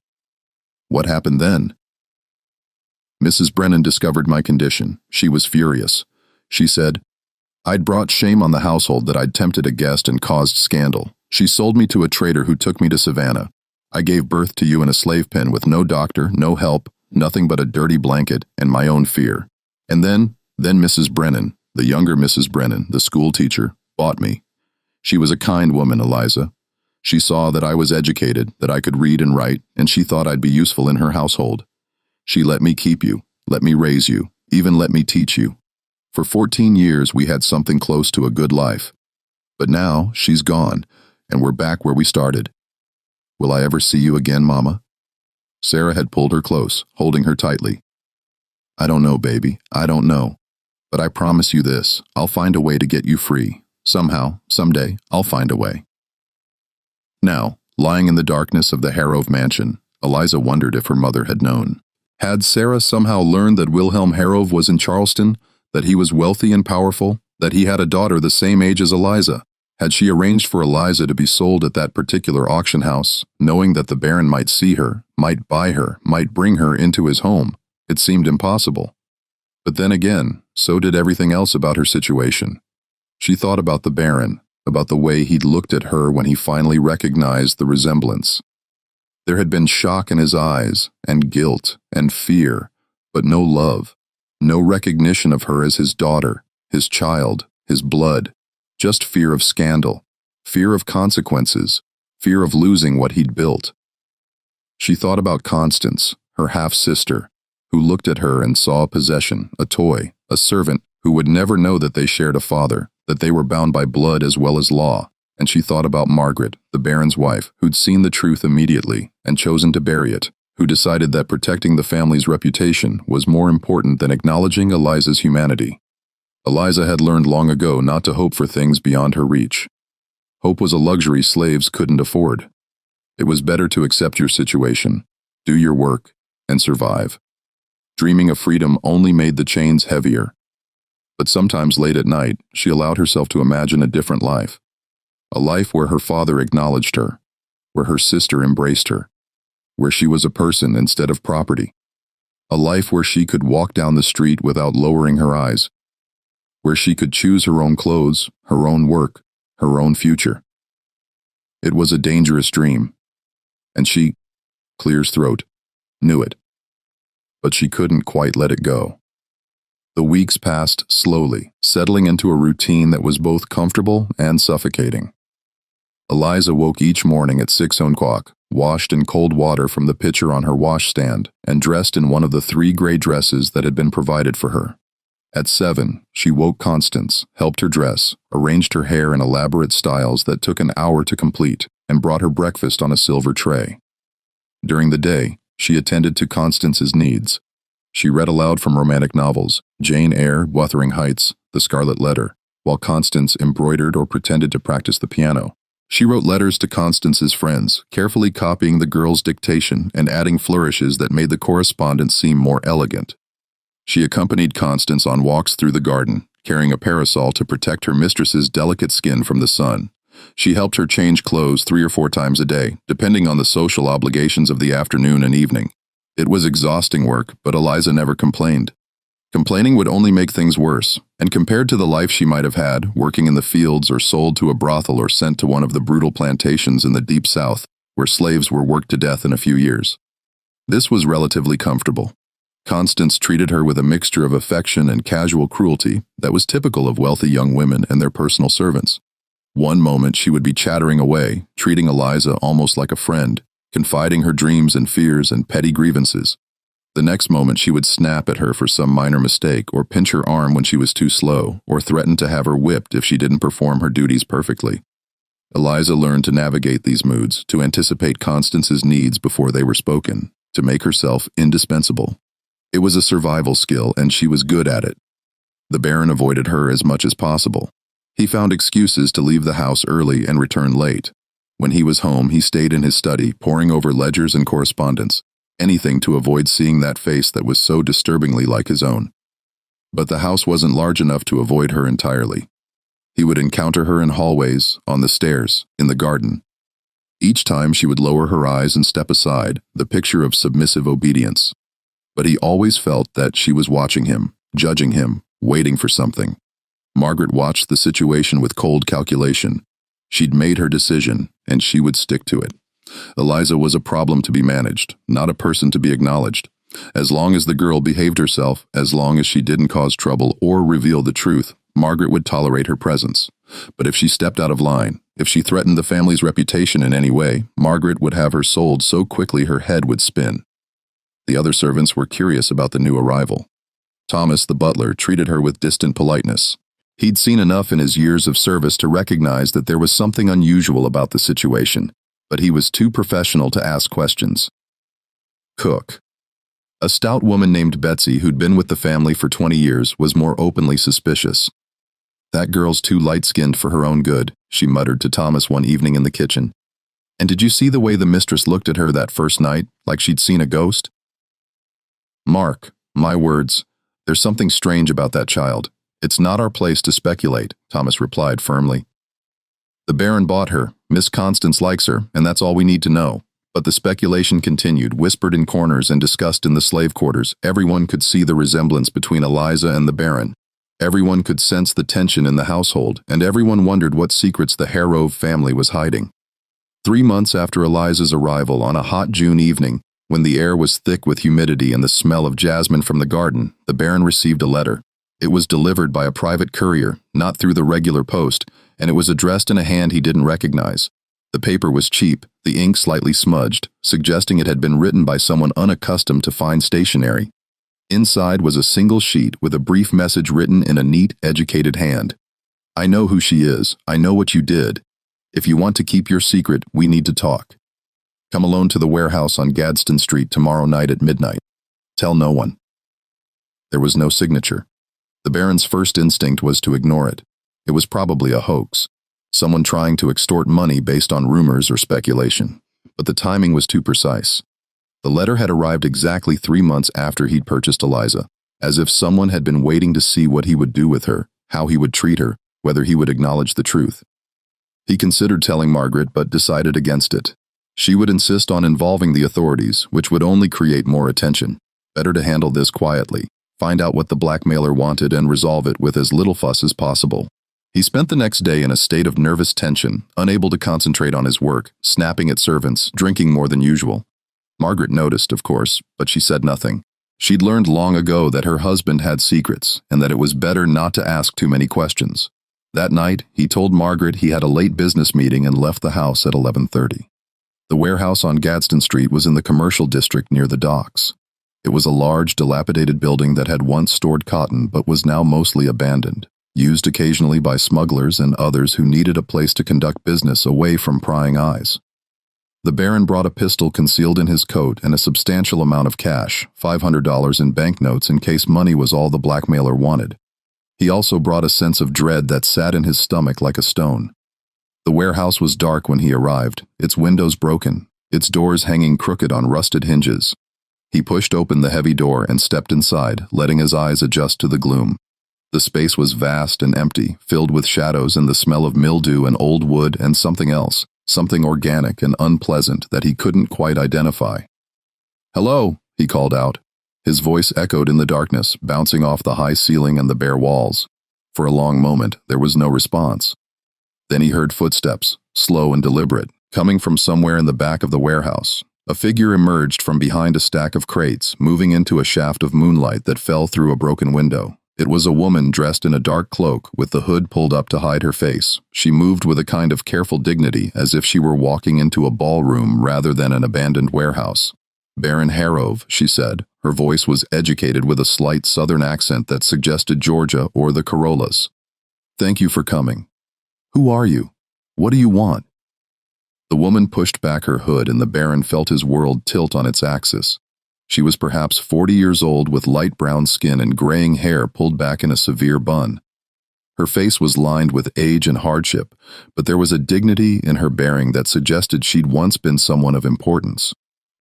What happened then? Mrs. Brennan discovered my condition. She was furious. She said, I'd brought shame on the household, that I'd tempted a guest and caused scandal. She sold me to a trader who took me to Savannah. I gave birth to you in a slave pen with no doctor, no help, nothing but a dirty blanket and my own fear. And then Mrs. Brennan, the younger Mrs. Brennan, the school teacher, bought me. She was a kind woman, Eliza. She saw that I was educated, that I could read and write, and she thought I'd be useful in her household. She let me keep you, let me raise you, even let me teach you. For 14 years we had something close to a good life. But now she's gone, and we're back where we started. Will I ever see you again, Mama? Sarah had pulled her close, holding her tightly. I don't know, baby, I don't know. But I promise you this, I'll find a way to get you free. Somehow, someday, I'll find a way. Now, lying in the darkness of the Harrove mansion, Eliza wondered if her mother had known. Had Sarah somehow learned that Wilhelm Harrove was in Charleston, that he was wealthy and powerful, that he had a daughter the same age as Eliza? Had she arranged for Eliza to be sold at that particular auction house, knowing that the Baron might see her, might buy her, might bring her into his home? It seemed impossible. But then again, so did everything else about her situation. She thought about the Baron, about the way he'd looked at her when he finally recognized the resemblance. There had been shock in his eyes, and guilt, and fear, but no love, no recognition of her as his daughter, his child, his blood. Just fear of scandal, fear of consequences, fear of losing what he'd built. She thought about Constance, her half-sister, who looked at her and saw a possession, a toy, a servant who would never know that they shared a father, that they were bound by blood as well as law. And she thought about Margaret, the Baron's wife, who'd seen the truth immediately and chosen to bury it, who decided that protecting the family's reputation was more important than acknowledging Eliza's humanity. Eliza had learned long ago not to hope for things beyond her reach. Hope was a luxury slaves couldn't afford. It was better to accept your situation, do your work, and survive. Dreaming of freedom only made the chains heavier. But sometimes late at night, she allowed herself to imagine a different life. A life where her father acknowledged her, where her sister embraced her, where she was a person instead of property. A life where she could walk down the street without lowering her eyes, where she could choose her own clothes, her own work, her own future. It was a dangerous dream, and she, Clear's throat, knew it. But she couldn't quite let it go. The weeks passed slowly, settling into a routine that was both comfortable and suffocating. Eliza woke each morning at 6 o'clock, washed in cold water from the pitcher on her washstand, and dressed in one of the 3 gray dresses that had been provided for her. At 7, she woke Constance, helped her dress, arranged her hair in elaborate styles that took an hour to complete, and brought her breakfast on a silver tray. During the day, she attended to Constance's needs. She read aloud from romantic novels, Jane Eyre, Wuthering Heights, The Scarlet Letter, while Constance embroidered or pretended to practice the piano. She wrote letters to Constance's friends, carefully copying the girl's dictation and adding flourishes that made the correspondence seem more elegant. She accompanied Constance on walks through the garden, carrying a parasol to protect her mistress's delicate skin from the sun. She helped her change clothes 3 or 4 times a day, depending on the social obligations of the afternoon and evening. It was exhausting work, but Eliza never complained. Complaining would only make things worse, and compared to the life she might have had, working in the fields or sold to a brothel or sent to one of the brutal plantations in the Deep South, where slaves were worked to death in a few years. This was relatively comfortable. Constance treated her with a mixture of affection and casual cruelty that was typical of wealthy young women and their personal servants. One moment she would be chattering away, treating Eliza almost like a friend, confiding her dreams and fears and petty grievances. The next moment she would snap at her for some minor mistake or pinch her arm when she was too slow or threaten to have her whipped if she didn't perform her duties perfectly. Eliza learned to navigate these moods, to anticipate Constance's needs before they were spoken, to make herself indispensable. It was a survival skill, and she was good at it. The Baron avoided her as much as possible. He found excuses to leave the house early and return late. When he was home, he stayed in his study, poring over ledgers and correspondence, anything to avoid seeing that face that was so disturbingly like his own. But the house wasn't large enough to avoid her entirely. He would encounter her in hallways, on the stairs, in the garden. Each time she would lower her eyes and step aside, the picture of submissive obedience. But he always felt that she was watching him, judging him, waiting for something. Margaret watched the situation with cold calculation. She'd made her decision, and she would stick to it. Eliza was a problem to be managed, not a person to be acknowledged. As long as the girl behaved herself, as long as she didn't cause trouble or reveal the truth, Margaret would tolerate her presence. But if she stepped out of line, if she threatened the family's reputation in any way, Margaret would have her sold so quickly her head would spin. The other servants were curious about the new arrival. Thomas, the butler, treated her with distant politeness. He'd seen enough in his years of service to recognize that there was something unusual about the situation, but he was too professional to ask questions. Cook. A stout woman named Betsy, who'd been with the family for 20 years, was more openly suspicious. "That girl's too light-skinned for her own good," she muttered to Thomas one evening in the kitchen. "And did you see the way the mistress looked at her that first night, like she'd seen a ghost?" "Mark, my words, there's something strange about that child. It's not our place to speculate," Thomas replied firmly. "The Baron bought her, Miss Constance likes her, and that's all we need to know." But the speculation continued, whispered in corners and discussed in the slave quarters. Everyone could see the resemblance between Eliza and the Baron. Everyone could sense the tension in the household, and everyone wondered what secrets the Harrove family was hiding. 3 months after Eliza's arrival, on a hot June evening, when the air was thick with humidity and the smell of jasmine from the garden, the Baron received a letter. It was delivered by a private courier, not through the regular post, and it was addressed in a hand he didn't recognize. The paper was cheap, the ink slightly smudged, suggesting it had been written by someone unaccustomed to fine stationery. Inside was a single sheet with a brief message written in a neat, educated hand. "I know who she is. I know what you did. If you want to keep your secret, we need to talk. Come alone to the warehouse on Gadsden Street tomorrow night at midnight. Tell no one." There was no signature. The Baron's first instinct was to ignore it. It was probably a hoax, someone trying to extort money based on rumors or speculation. But the timing was too precise. The letter had arrived exactly 3 months after he'd purchased Eliza, as if someone had been waiting to see what he would do with her, how he would treat her, whether he would acknowledge the truth. He considered telling Margaret, but decided against it. She would insist on involving the authorities, which would only create more attention. Better to handle this quietly, find out what the blackmailer wanted and resolve it with as little fuss as possible. He spent the next day in a state of nervous tension, unable to concentrate on his work, snapping at servants, drinking more than usual. Margaret noticed, of course, but she said nothing. She'd learned long ago that her husband had secrets, and that it was better not to ask too many questions. That night, he told Margaret he had a late business meeting and left the house at 11:30. The warehouse on Gadsden Street was in the commercial district near the docks. It was a large, dilapidated building that had once stored cotton but was now mostly abandoned, used occasionally by smugglers and others who needed a place to conduct business away from prying eyes. The Baron brought a pistol concealed in his coat and a substantial amount of cash, $500 in banknotes in case money was all the blackmailer wanted. He also brought a sense of dread that sat in his stomach like a stone. The warehouse was dark when he arrived, its windows broken, its doors hanging crooked on rusted hinges. He pushed open the heavy door and stepped inside, letting his eyes adjust to the gloom. The space was vast and empty, filled with shadows and the smell of mildew and old wood and something else, something organic and unpleasant that he couldn't quite identify. "Hello," he called out. His voice echoed in the darkness, bouncing off the high ceiling and the bare walls. For a long moment, there was no response. Then he heard footsteps, slow and deliberate, coming from somewhere in the back of the warehouse. A figure emerged from behind a stack of crates, moving into a shaft of moonlight that fell through a broken window. It was a woman dressed in a dark cloak with the hood pulled up to hide her face. She moved with a kind of careful dignity, as if she were walking into a ballroom rather than an abandoned warehouse. "Baron Harrove," she said. Her voice was educated with a slight southern accent that suggested Georgia or the Corollas. "Thank you for coming. Who are you? What do you want?" The woman pushed back her hood and the Baron felt his world tilt on its axis. She was perhaps 40 years old with light brown skin and graying hair pulled back in a severe bun. Her face was lined with age and hardship, but there was a dignity in her bearing that suggested she'd once been someone of importance.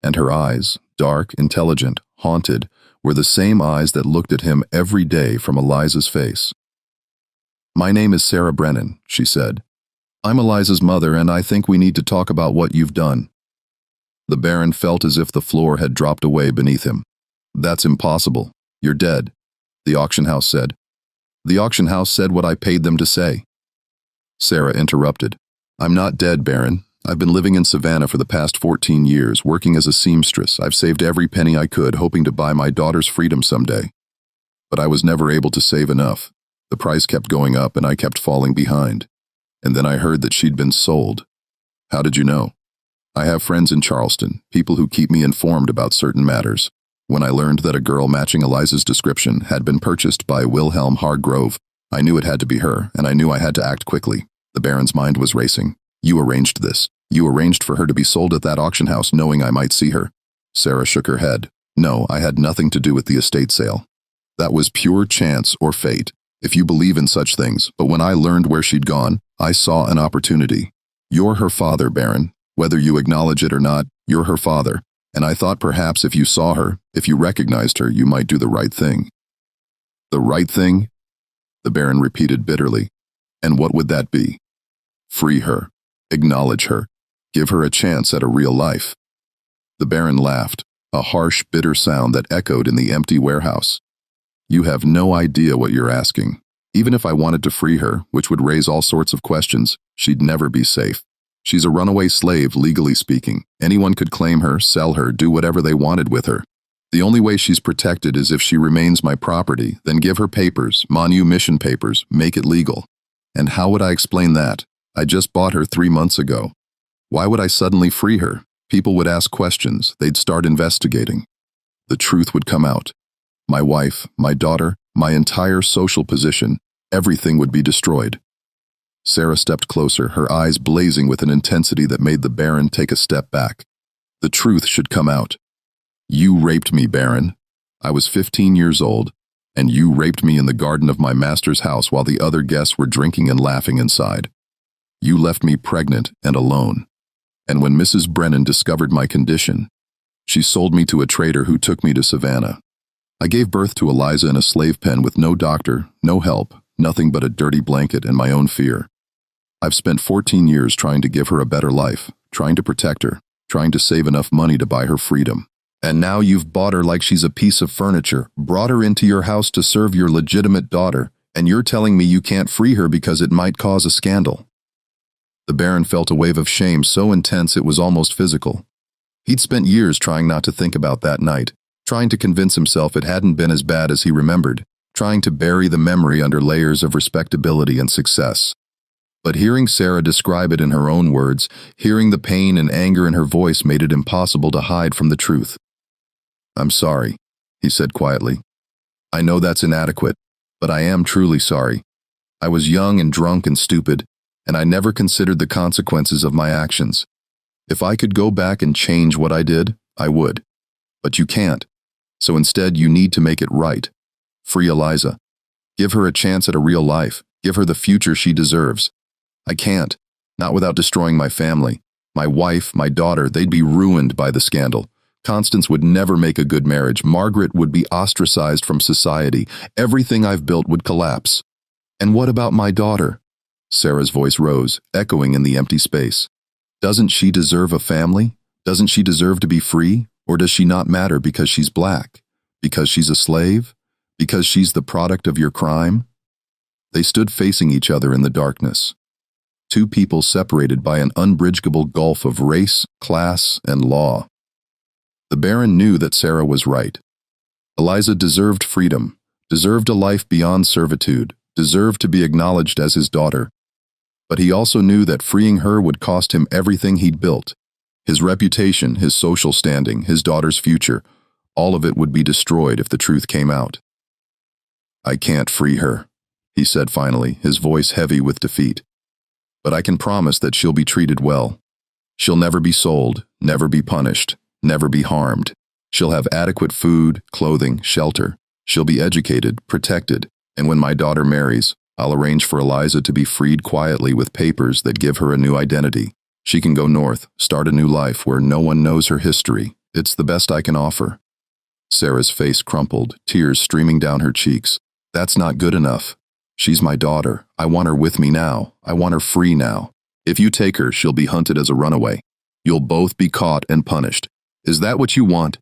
And her eyes, dark, intelligent, haunted, were the same eyes that looked at him every day from Eliza's face. "My name is Sarah Brennan," she said. "I'm Eliza's mother, and I think we need to talk about what you've done." The Baron felt as if the floor had dropped away beneath him. "That's impossible. You're dead," the auction house said. "The auction house said what I paid them to say." Sarah interrupted. "I'm not dead, Baron. I've been living in Savannah for the past 14 years, working as a seamstress. I've saved every penny I could, hoping to buy my daughter's freedom someday. But I was never able to save enough. The price kept going up and I kept falling behind. And then I heard that she'd been sold." "How did you know?" "I have friends in Charleston, people who keep me informed about certain matters. When I learned that a girl matching Eliza's description had been purchased by Wilhelm Hargrove, I knew it had to be her, and I knew I had to act quickly." The Baron's mind was racing. "You arranged this. You arranged for her to be sold at that auction house knowing I might see her." Sarah shook her head. "No, I had nothing to do with the estate sale. That was pure chance or fate, if you believe in such things, but when I learned where she'd gone, I saw an opportunity. You're her father, Baron. Whether you acknowledge it or not, you're her father, and I thought perhaps if you saw her, if you recognized her, you might do the right thing." "The right thing?" the Baron repeated bitterly. "And what would that be?" "Free her. Acknowledge her. Give her a chance at a real life." The Baron laughed, a harsh, bitter sound that echoed in the empty warehouse. "You have no idea what you're asking. Even if I wanted to free her, which would raise all sorts of questions, she'd never be safe. She's a runaway slave, legally speaking. Anyone could claim her, sell her, do whatever they wanted with her. The only way she's protected is if she remains my property, then give her papers, manumission papers, make it legal. And how would I explain that? I just bought her 3 months ago. Why would I suddenly free her? People would ask questions, they'd start investigating. The truth would come out. My wife, my daughter, my entire social position, everything would be destroyed." Sarah stepped closer, her eyes blazing with an intensity that made the Baron take a step back. "The truth should come out. You raped me, Baron. I was 15 years old, and you raped me in the garden of my master's house while the other guests were drinking and laughing inside. You left me pregnant and alone. And when Mrs. Brennan discovered my condition, she sold me to a trader who took me to Savannah. I gave birth to Eliza in a slave pen with no doctor, no help, nothing but a dirty blanket and my own fear. I've spent 14 years trying to give her a better life, trying to protect her, trying to save enough money to buy her freedom. And now you've bought her like she's a piece of furniture, brought her into your house to serve your legitimate daughter, and you're telling me you can't free her because it might cause a scandal." The Baron felt a wave of shame so intense it was almost physical. He'd spent years trying not to think about that night, trying to convince himself it hadn't been as bad as he remembered, trying to bury the memory under layers of respectability and success. But hearing Sarah describe it in her own words, hearing the pain and anger in her voice made it impossible to hide from the truth. "I'm sorry," he said quietly. "I know that's inadequate, but I am truly sorry. I was young and drunk and stupid, and I never considered the consequences of my actions. If I could go back and change what I did, I would. But you can't. So instead, you need to make it right. Free Eliza. Give her a chance at a real life. Give her the future she deserves. I can't. Not without destroying my family. My wife, my daughter, they'd be ruined by the scandal. Constance would never make a good marriage. Margaret would be ostracized from society. Everything I've built would collapse. And what about my daughter? Sarah's voice rose, echoing in the empty space. Doesn't she deserve a family? Doesn't she deserve to be free? Or does she not matter because she's black? Because she's a slave? Because she's the product of your crime? They stood facing each other in the darkness. Two people separated by an unbridgeable gulf of race, class, and law. The Baron knew that Sarah was right. Eliza deserved freedom, deserved a life beyond servitude, deserved to be acknowledged as his daughter. But he also knew that freeing her would cost him everything he'd built. His reputation, his social standing, his daughter's future, all of it would be destroyed if the truth came out. I can't free her, he said finally, his voice heavy with defeat. But I can promise that she'll be treated well. She'll never be sold, never be punished, never be harmed. She'll have adequate food, clothing, shelter. She'll be educated, protected, and when my daughter marries, I'll arrange for Eliza to be freed quietly with papers that give her a new identity. She can go north, start a new life where no one knows her history. It's the best I can offer. Sarah's face crumpled, tears streaming down her cheeks. That's not good enough. She's my daughter. I want her with me now. I want her free now. If you take her, she'll be hunted as a runaway. You'll both be caught and punished. Is that what you want?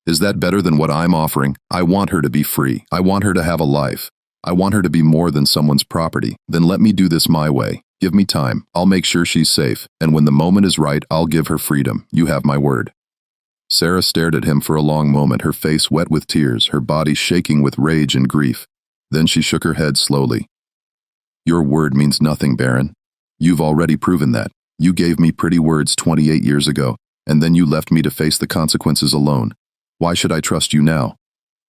Is that better than what I'm offering? I want her to be free. I want her to have a life. I want her to be more than someone's property. Then let me do this my way. Give me time. I'll make sure she's safe. And when the moment is right, I'll give her freedom. You have my word. Sarah stared at him for a long moment, her face wet with tears, her body shaking with rage and grief. Then she shook her head slowly. Your word means nothing, Baron. You've already proven that. You gave me pretty words 28 years ago, and then you left me to face the consequences alone. Why should I trust you now?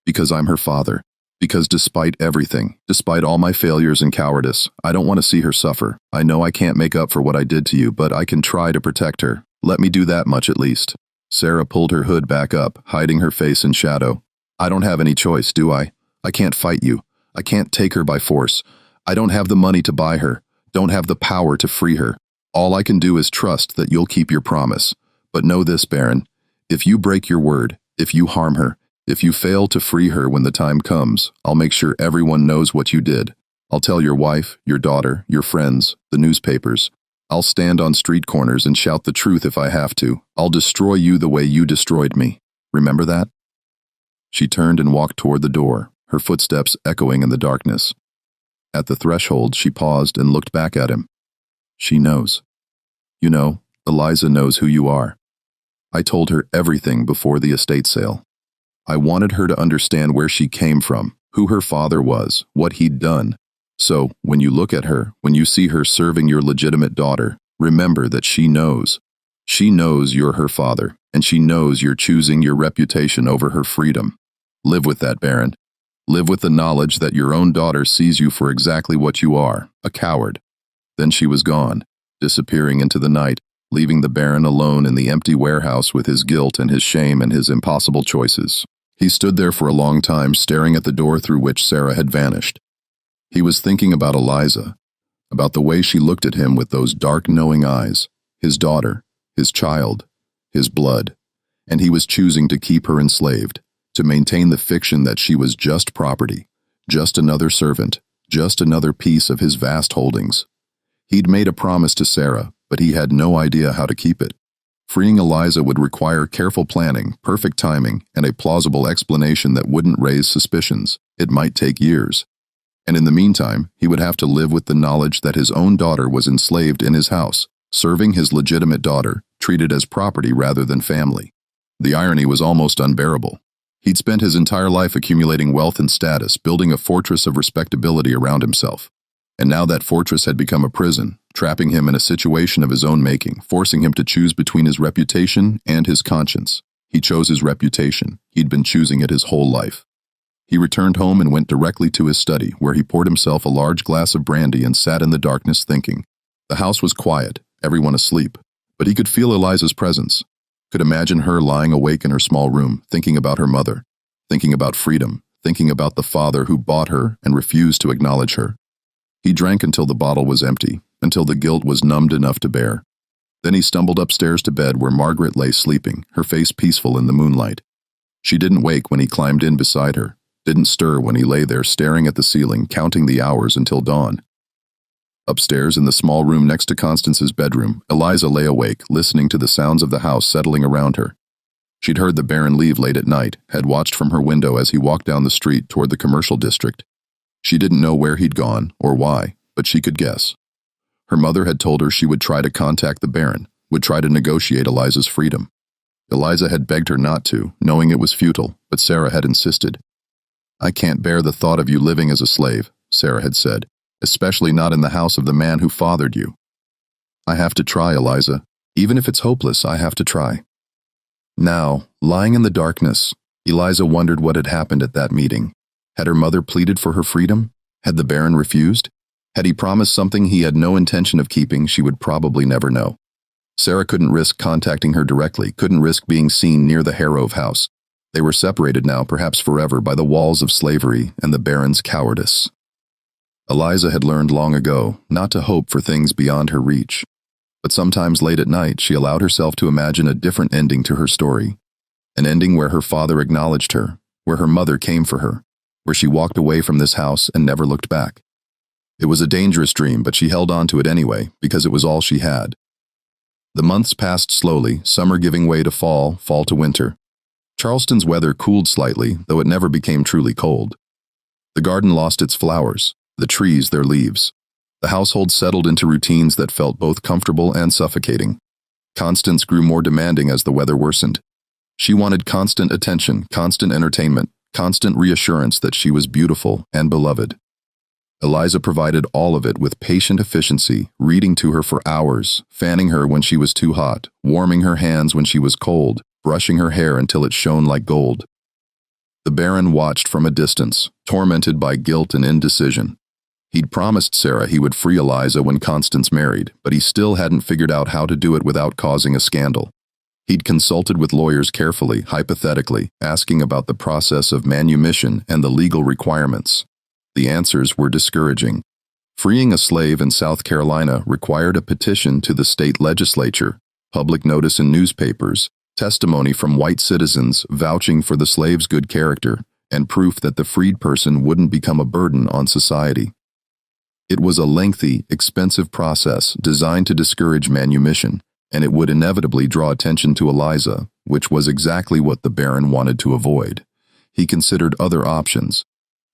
Because I'm her father. Because despite everything, despite all my failures and cowardice, I don't want to see her suffer. I know I can't make up for what I did to you, but I can try to protect her. Let me do that much at least. Sarah pulled her hood back up, hiding her face in shadow. I don't have any choice, do I? I can't fight you. I can't take her by force. I don't have the money to buy her, don't have the power to free her. All I can do is trust that you'll keep your promise. But know this, Baron, if you break your word, if you harm her, if you fail to free her when the time comes, I'll make sure everyone knows what you did. I'll tell your wife, your daughter, your friends, the newspapers. I'll stand on street corners and shout the truth if I have to. I'll destroy you the way you destroyed me. Remember that? She turned and walked toward the door, her footsteps echoing in the darkness. At the threshold, she paused and looked back at him. She knows. You know, Eliza knows who you are. I told her everything before the estate sale. I wanted her to understand where she came from, who her father was, what he'd done. So, when you look at her, when you see her serving your legitimate daughter, remember that she knows. She knows you're her father, and she knows you're choosing your reputation over her freedom. Live with that, Baron. Live with the knowledge that your own daughter sees you for exactly what you are, a coward. Then she was gone, disappearing into the night, leaving the Baron alone in the empty warehouse with his guilt and his shame and his impossible choices. He stood there for a long time, staring at the door through which Sarah had vanished. He was thinking about Eliza, about the way she looked at him with those dark, knowing eyes, his daughter, his child, his blood, and he was choosing to keep her enslaved, to maintain the fiction that she was just property, just another servant, just another piece of his vast holdings. He'd made a promise to Sarah, but he had no idea how to keep it. Freeing Eliza would require careful planning, perfect timing, and a plausible explanation that wouldn't raise suspicions. It might take years. And in the meantime, he would have to live with the knowledge that his own daughter was enslaved in his house, serving his legitimate daughter, treated as property rather than family. The irony was almost unbearable. He'd spent his entire life accumulating wealth and status, building a fortress of respectability around himself. And now that fortress had become a prison, trapping him in a situation of his own making, forcing him to choose between his reputation and his conscience. He chose his reputation. He'd been choosing it his whole life. He returned home and went directly to his study, where he poured himself a large glass of brandy and sat in the darkness thinking. The house was quiet, everyone asleep, but he could feel Eliza's presence, could imagine her lying awake in her small room, thinking about her mother, thinking about freedom, thinking about the father who bought her and refused to acknowledge her. He drank until the bottle was empty, until the guilt was numbed enough to bear. Then he stumbled upstairs to bed where Margaret lay sleeping, her face peaceful in the moonlight. She didn't wake when he climbed in beside her, didn't stir when he lay there staring at the ceiling, counting the hours until dawn. Upstairs in the small room next to Constance's bedroom, Eliza lay awake, listening to the sounds of the house settling around her. She'd heard the Baron leave late at night, had watched from her window as he walked down the street toward the commercial district. She didn't know where he'd gone or why, but she could guess. Her mother had told her she would try to contact the Baron, would try to negotiate Eliza's freedom. Eliza had begged her not to, knowing it was futile, but Sarah had insisted. "I can't bear the thought of you living as a slave," Sarah had said, "especially not in the house of the man who fathered you." "I have to try, Eliza. Even if it's hopeless, I have to try." Now, lying in the darkness, Eliza wondered what had happened at that meeting. Had her mother pleaded for her freedom? Had the Baron refused? Had he promised something he had no intention of keeping? She would probably never know. Sarah couldn't risk contacting her directly, couldn't risk being seen near the Harrove house. They were separated now, perhaps forever, by the walls of slavery and the Baron's cowardice. Eliza had learned long ago not to hope for things beyond her reach. But sometimes late at night, she allowed herself to imagine a different ending to her story. An ending where her father acknowledged her, where her mother came for her, where she walked away from this house and never looked back. It was a dangerous dream, but she held on to it anyway, because it was all she had. The months passed slowly, summer giving way to fall, fall to winter. Charleston's weather cooled slightly, though it never became truly cold. The garden lost its flowers, the trees their leaves. The household settled into routines that felt both comfortable and suffocating. Constance grew more demanding as the weather worsened. She wanted constant attention, constant entertainment, constant reassurance that she was beautiful and beloved. Eliza provided all of it with patient efficiency, reading to her for hours, fanning her when she was too hot, warming her hands when she was cold, brushing her hair until it shone like gold. The Baron watched from a distance, tormented by guilt and indecision. He'd promised Sarah he would free Eliza when Constance married, but he still hadn't figured out how to do it without causing a scandal. He'd consulted with lawyers carefully, hypothetically, asking about the process of manumission and the legal requirements. The answers were discouraging. Freeing a slave in South Carolina required a petition to the state legislature, public notice in newspapers, testimony from white citizens vouching for the slave's good character, and proof that the freed person wouldn't become a burden on society. It was a lengthy, expensive process designed to discourage manumission, and it would inevitably draw attention to Eliza, which was exactly what the Baron wanted to avoid. He considered other options.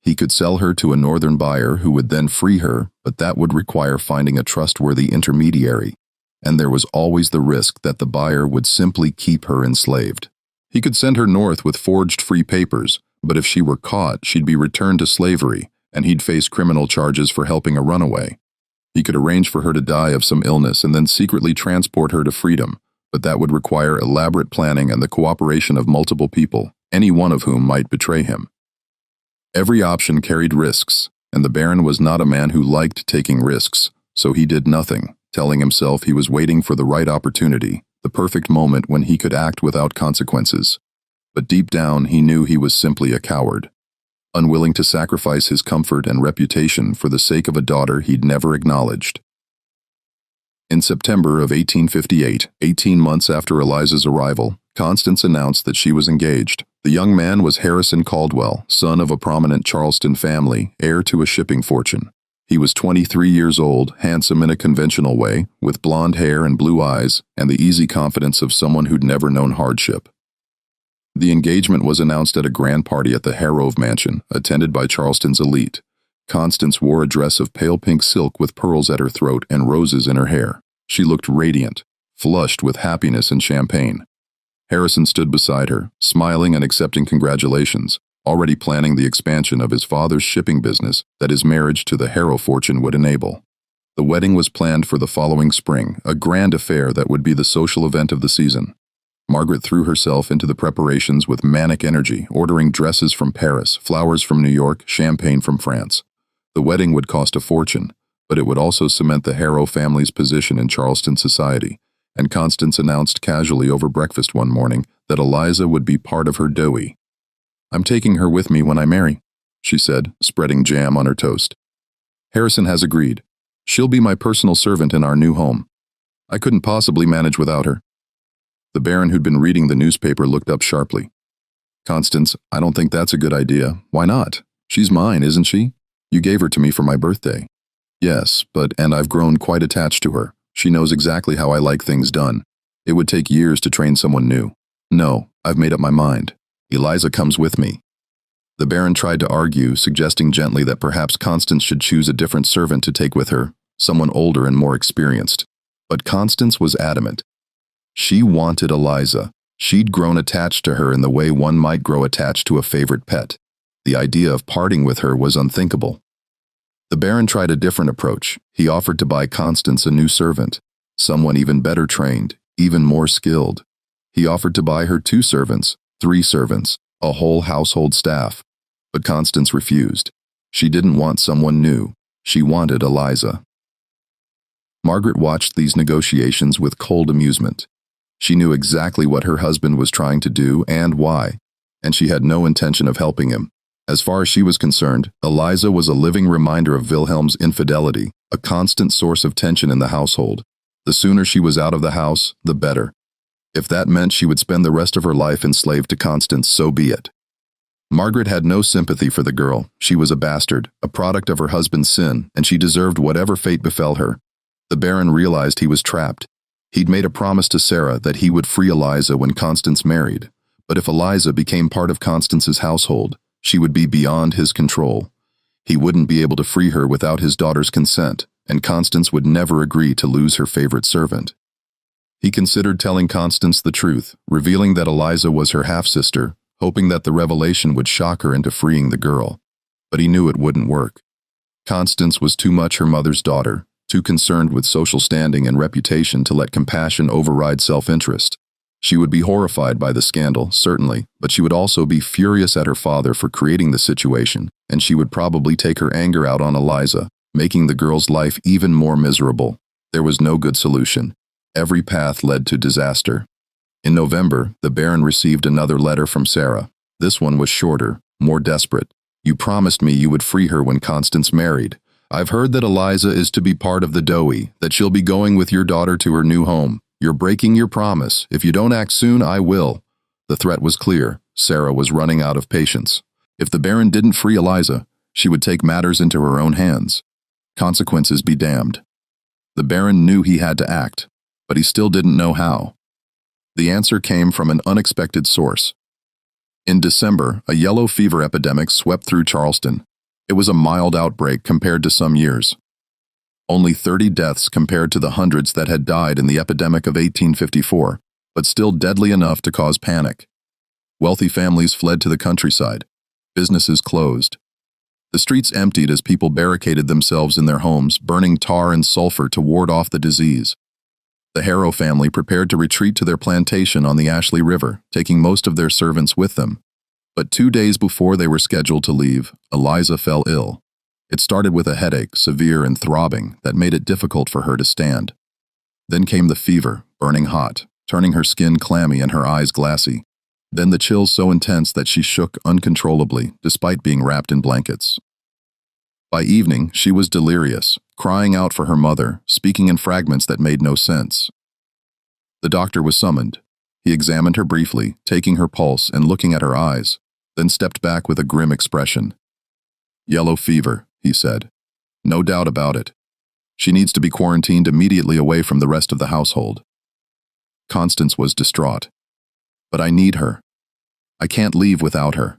He could sell her to a northern buyer who would then free her, but that would require finding a trustworthy intermediary, and there was always the risk that the buyer would simply keep her enslaved. He could send her north with forged free papers, but if she were caught, she'd be returned to slavery, and he'd face criminal charges for helping a runaway. He could arrange for her to die of some illness and then secretly transport her to freedom, but that would require elaborate planning and the cooperation of multiple people, any one of whom might betray him. Every option carried risks, and the Baron was not a man who liked taking risks, so he did nothing, telling himself he was waiting for the right opportunity, the perfect moment when he could act without consequences. But deep down, he knew he was simply a coward, unwilling to sacrifice his comfort and reputation for the sake of a daughter he'd never acknowledged. In September of 1858, 18 months after Eliza's arrival, Constance announced that she was engaged. The young man was Harrison Caldwell, son of a prominent Charleston family, heir to a shipping fortune. He was 23 years old, handsome in a conventional way, with blonde hair and blue eyes, and the easy confidence of someone who'd never known hardship. The engagement was announced at a grand party at the Harrove mansion, attended by Charleston's elite. Constance wore a dress of pale pink silk with pearls at her throat and roses in her hair. She looked radiant, flushed with happiness and champagne. Harrison stood beside her, smiling and accepting congratulations, already planning the expansion of his father's shipping business that his marriage to the Harrove fortune would enable. The wedding was planned for the following spring, a grand affair that would be the social event of the season. Margaret threw herself into the preparations with manic energy, ordering dresses from Paris, flowers from New York, champagne from France. The wedding would cost a fortune, but it would also cement the Harrove family's position in Charleston society, and Constance announced casually over breakfast one morning that Eliza would be part of her doughy. "I'm taking her with me when I marry," she said, spreading jam on her toast. "Harrison has agreed. She'll be my personal servant in our new home. I couldn't possibly manage without her. The Baron, who'd been reading the newspaper, looked up sharply. Constance, I don't think that's a good idea. Why not? She's mine, isn't she? You gave her to me for my birthday. Yes, and I've grown quite attached to her. She knows exactly how I like things done. It would take years to train someone new. No, I've made up my mind. Eliza comes with me. The Baron tried to argue, suggesting gently that perhaps Constance should choose a different servant to take with her, someone older and more experienced. But Constance was adamant. She wanted Eliza. She'd grown attached to her in the way one might grow attached to a favorite pet. The idea of parting with her was unthinkable. The Baron tried a different approach. He offered to buy Constance a new servant, someone even better trained, even more skilled. He offered to buy her 2 servants, 3 servants, a whole household staff. But Constance refused. She didn't want someone new. She wanted Eliza. Margaret watched these negotiations with cold amusement. She knew exactly what her husband was trying to do and why, and she had no intention of helping him. As far as she was concerned, Eliza was a living reminder of Wilhelm's infidelity, a constant source of tension in the household. The sooner she was out of the house, the better. If that meant she would spend the rest of her life enslaved to Constance, so be it. Margaret had no sympathy for the girl. She was a bastard, a product of her husband's sin, and she deserved whatever fate befell her. The Baron realized he was trapped. He'd made a promise to Sarah that he would free Eliza when Constance married, but if Eliza became part of Constance's household, she would be beyond his control. He wouldn't be able to free her without his daughter's consent, and Constance would never agree to lose her favorite servant. He considered telling Constance the truth, revealing that Eliza was her half-sister, hoping that the revelation would shock her into freeing the girl. But he knew it wouldn't work. Constance was too much her mother's daughter, too concerned with social standing and reputation to let compassion override self-interest. She would be horrified by the scandal, certainly, but she would also be furious at her father for creating the situation, and she would probably take her anger out on Eliza, making the girl's life even more miserable. There was no good solution. Every path led to disaster. In November, the Baron received another letter from Sarah. This one was shorter, more desperate. You promised me you would free her when Constance married. I've heard that Eliza is to be part of the doughy, that she'll be going with your daughter to her new home. You're breaking your promise. If you don't act soon, I will. The threat was clear. Sarah was running out of patience. If the Baron didn't free Eliza, she would take matters into her own hands. Consequences be damned. The Baron knew he had to act, but he still didn't know how. The answer came from an unexpected source. In December, a yellow fever epidemic swept through Charleston. It was a mild outbreak compared to some years. Only 30 deaths compared to the hundreds that had died in the epidemic of 1854, but still deadly enough to cause panic. Wealthy families fled to the countryside. Businesses closed. The streets emptied as people barricaded themselves in their homes, burning tar and sulfur to ward off the disease. The Harrove family prepared to retreat to their plantation on the Ashley River, taking most of their servants with them. But 2 days before they were scheduled to leave, Eliza fell ill. It started with a headache, severe and throbbing, that made it difficult for her to stand. Then came the fever, burning hot, turning her skin clammy and her eyes glassy. Then the chills so intense that she shook uncontrollably, despite being wrapped in blankets. By evening, she was delirious, crying out for her mother, speaking in fragments that made no sense. The doctor was summoned. He examined her briefly, taking her pulse and looking at her eyes, then stepped back with a grim expression. Yellow fever, he said. No doubt about it. She needs to be quarantined immediately away from the rest of the household. Constance was distraught. But I need her. I can't leave without her.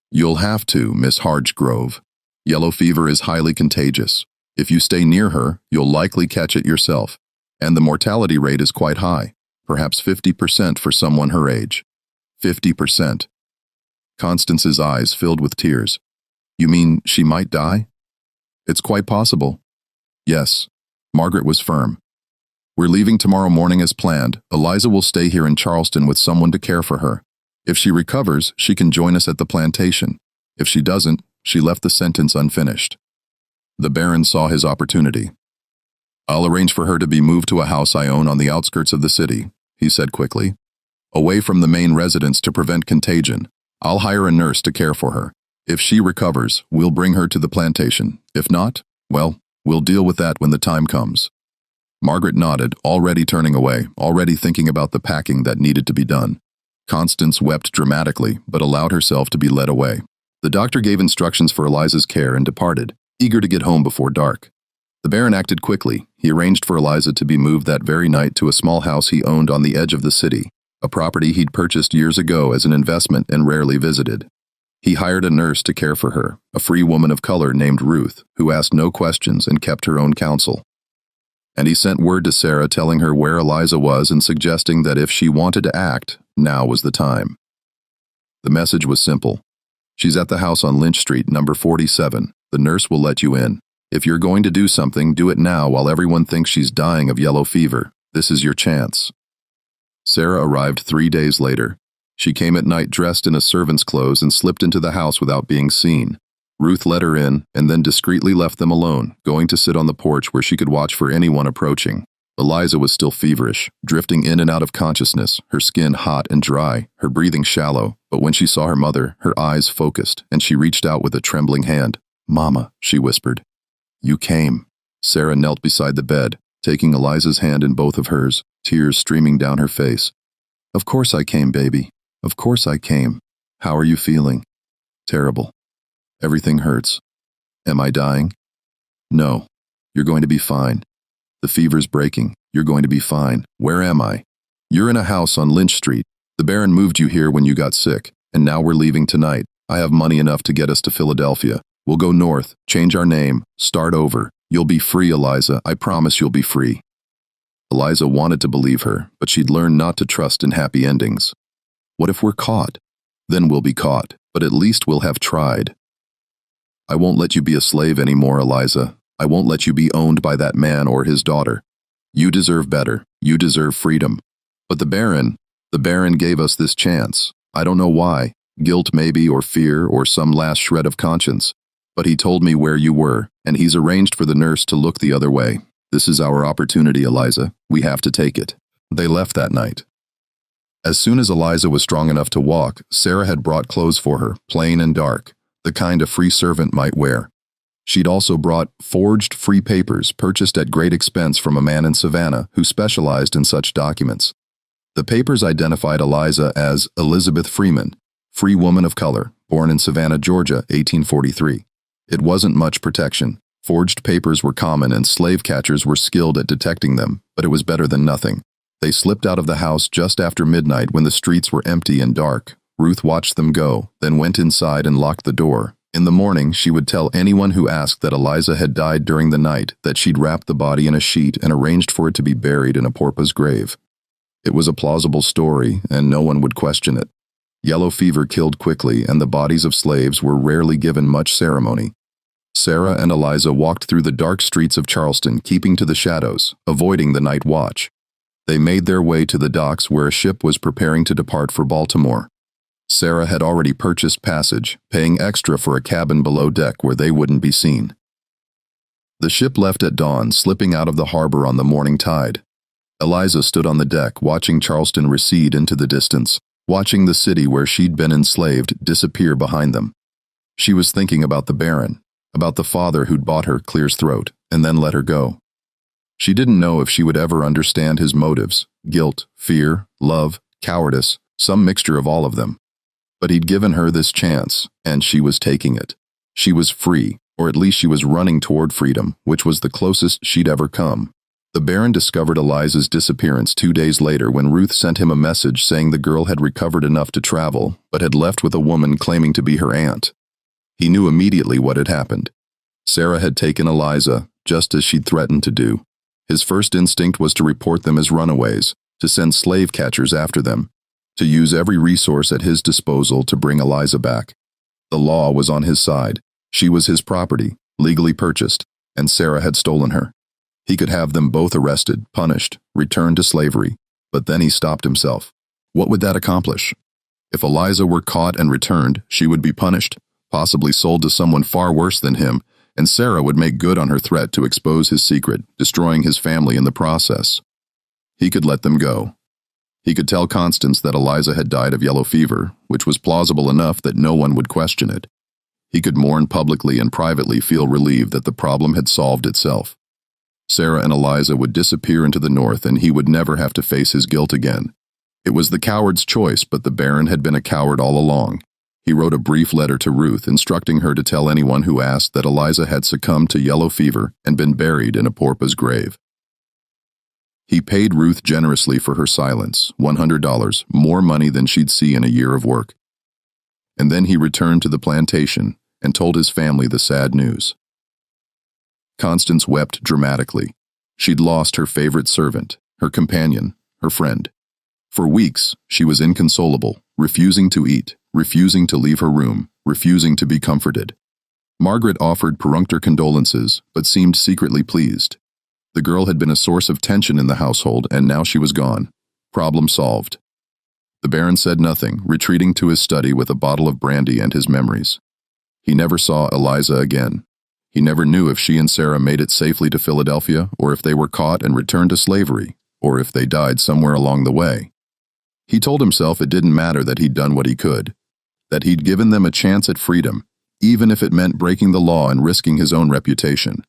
You'll have to, Miss Hargrove. Yellow fever is highly contagious. If you stay near her, you'll likely catch it yourself, and the mortality rate is quite high, perhaps 50% for someone her age. 50%. Constance's eyes filled with tears. You mean she might die? It's quite possible. Yes. Margaret was firm. We're leaving tomorrow morning as planned. Eliza will stay here in Charleston with someone to care for her. If she recovers, she can join us at the plantation. If she doesn't, she left the sentence unfinished. The Baron saw his opportunity. I'll arrange for her to be moved to a house I own on the outskirts of the city, he said quickly. Away from the main residence to prevent contagion. I'll hire a nurse to care for her. If she recovers, we'll bring her to the plantation. If not, well, we'll deal with that when the time comes. Margaret nodded, already turning away, already thinking about the packing that needed to be done. Constance wept dramatically, but allowed herself to be led away. The doctor gave instructions for Eliza's care and departed, eager to get home before dark. The Baron acted quickly. He arranged for Eliza to be moved that very night to a small house he owned on the edge of the city, a property he'd purchased years ago as an investment and rarely visited. He hired a nurse to care for her, a free woman of color named Ruth, who asked no questions and kept her own counsel. And he sent word to Sarah telling her where Eliza was and suggesting that if she wanted to act, now was the time. The message was simple. She's at the house on Lynch Street, number 47. The nurse will let you in. If you're going to do something, do it now while everyone thinks she's dying of yellow fever. This is your chance. Sarah arrived 3 days later. She came at night dressed in a servant's clothes and slipped into the house without being seen. Ruth let her in and then discreetly left them alone, going to sit on the porch where she could watch for anyone approaching. Eliza was still feverish, drifting in and out of consciousness, her skin hot and dry, her breathing shallow, but when she saw her mother, her eyes focused, and she reached out with a trembling hand. "Mama," she whispered. "You came." Sarah knelt beside the bed, taking Eliza's hand in both of hers, tears streaming down her face. "Of course I came, baby. Of course I came. How are you feeling?" "Terrible. Everything hurts." "Am I dying?" "No. You're going to be fine. The fever's breaking. You're going to be fine. Where am I?" "You're in a house on Lynch Street. The Baron moved you here when you got sick, and now we're leaving tonight. I have money enough to get us to Philadelphia. We'll go north, change our name, start over. You'll be free, Eliza. I promise you'll be free." Eliza wanted to believe her, but she'd learned not to trust in happy endings. "What if we're caught?" "Then we'll be caught, but at least we'll have tried." "I won't let you be a slave anymore, Eliza. I won't let you be owned by that man or his daughter. You deserve better. You deserve freedom." "But the Baron gave us this chance. I don't know why. Guilt maybe, or fear, or some last shred of conscience. But he told me where you were, and he's arranged for the nurse to look the other way. This is our opportunity, Eliza. We have to take it." They left that night. As soon as Eliza was strong enough to walk, Sarah had brought clothes for her, plain and dark, the kind a free servant might wear. She'd also brought forged free papers purchased at great expense from a man in Savannah who specialized in such documents. The papers identified Eliza as Elizabeth Freeman, free woman of color, born in Savannah, Georgia, 1843. It wasn't much protection. Forged papers were common and slave catchers were skilled at detecting them, but it was better than nothing. They slipped out of the house just after midnight when the streets were empty and dark. Ruth watched them go, then went inside and locked the door. In the morning, she would tell anyone who asked that Eliza had died during the night that she'd wrapped the body in a sheet and arranged for it to be buried in a porpoise grave. It was a plausible story, and no one would question it. Yellow fever killed quickly, and the bodies of slaves were rarely given much ceremony. Sarah and Eliza walked through the dark streets of Charleston, keeping to the shadows, avoiding the night watch. They made their way to the docks where a ship was preparing to depart for Baltimore. Sarah had already purchased passage, paying extra for a cabin below deck where they wouldn't be seen. The ship left at dawn, slipping out of the harbor on the morning tide. Eliza stood on the deck, watching Charleston recede into the distance, watching the city where she'd been enslaved disappear behind them. She was thinking about the Baron, about the father who'd bought her Clear's throat and then let her go. She didn't know if she would ever understand his motives, guilt, fear, love, cowardice, some mixture of all of them. But he'd given her this chance, and she was taking it. She was free, or at least she was running toward freedom, which was the closest she'd ever come. The Baron discovered Eliza's disappearance 2 days later when Ruth sent him a message saying the girl had recovered enough to travel, but had left with a woman claiming to be her aunt. He knew immediately what had happened. Sarah had taken Eliza, just as she'd threatened to do. His first instinct was to report them as runaways, to send slave catchers after them, to use every resource at his disposal to bring Eliza back. The law was on his side. She was his property, legally purchased, and Sarah had stolen her. He could have them both arrested, punished, returned to slavery, but then he stopped himself. What would that accomplish? If Eliza were caught and returned, she would be punished, possibly sold to someone far worse than him, and Sarah would make good on her threat to expose his secret, destroying his family in the process. He could let them go. He could tell Constance that Eliza had died of yellow fever, which was plausible enough that no one would question it. He could mourn publicly and privately feel relieved that the problem had solved itself. Sarah and Eliza would disappear into the north and he would never have to face his guilt again. It was the coward's choice, but the Baron had been a coward all along. He wrote a brief letter to Ruth instructing her to tell anyone who asked that Eliza had succumbed to yellow fever and been buried in a porpoise grave. He paid Ruth generously for her silence, $100, more money than she'd see in a year of work. And then he returned to the plantation and told his family the sad news. Constance wept dramatically. She'd lost her favorite servant, her companion, her friend. For weeks, she was inconsolable, refusing to eat, refusing to leave her room, refusing to be comforted. Margaret offered perfunctory condolences, but seemed secretly pleased. The girl had been a source of tension in the household, and now she was gone. Problem solved. The Baron said nothing, retreating to his study with a bottle of brandy and his memories. He never saw Eliza again. He never knew if she and Sarah made it safely to Philadelphia, or if they were caught and returned to slavery, or if they died somewhere along the way. He told himself it didn't matter that he'd done what he could, that he'd given them a chance at freedom, even if it meant breaking the law and risking his own reputation.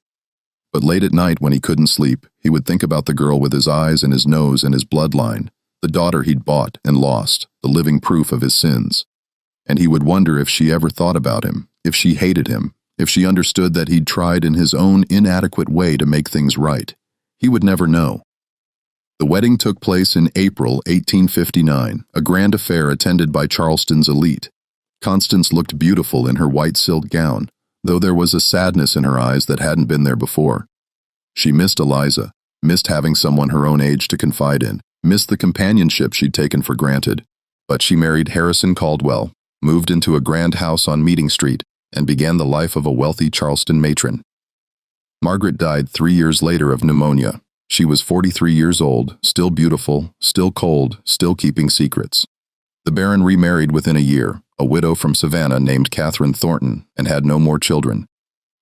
But late at night when he couldn't sleep, he would think about the girl with his eyes and his nose and his bloodline, the daughter he'd bought and lost, the living proof of his sins. And he would wonder if she ever thought about him, if she hated him, if she understood that he'd tried in his own inadequate way to make things right. He would never know. The wedding took place in April 1859, a grand affair attended by Charleston's elite. Constance looked beautiful in her white silk gown, though there was a sadness in her eyes that hadn't been there before. She missed Eliza, missed having someone her own age to confide in, missed the companionship she'd taken for granted. But she married Harrison Caldwell, moved into a grand house on Meeting Street, and began the life of a wealthy Charleston matron. Margaret died 3 years later of pneumonia. She was 43 years old, still beautiful, still cold, still keeping secrets. The Baron remarried within a year, a widow from Savannah named Catherine Thornton, and had no more children.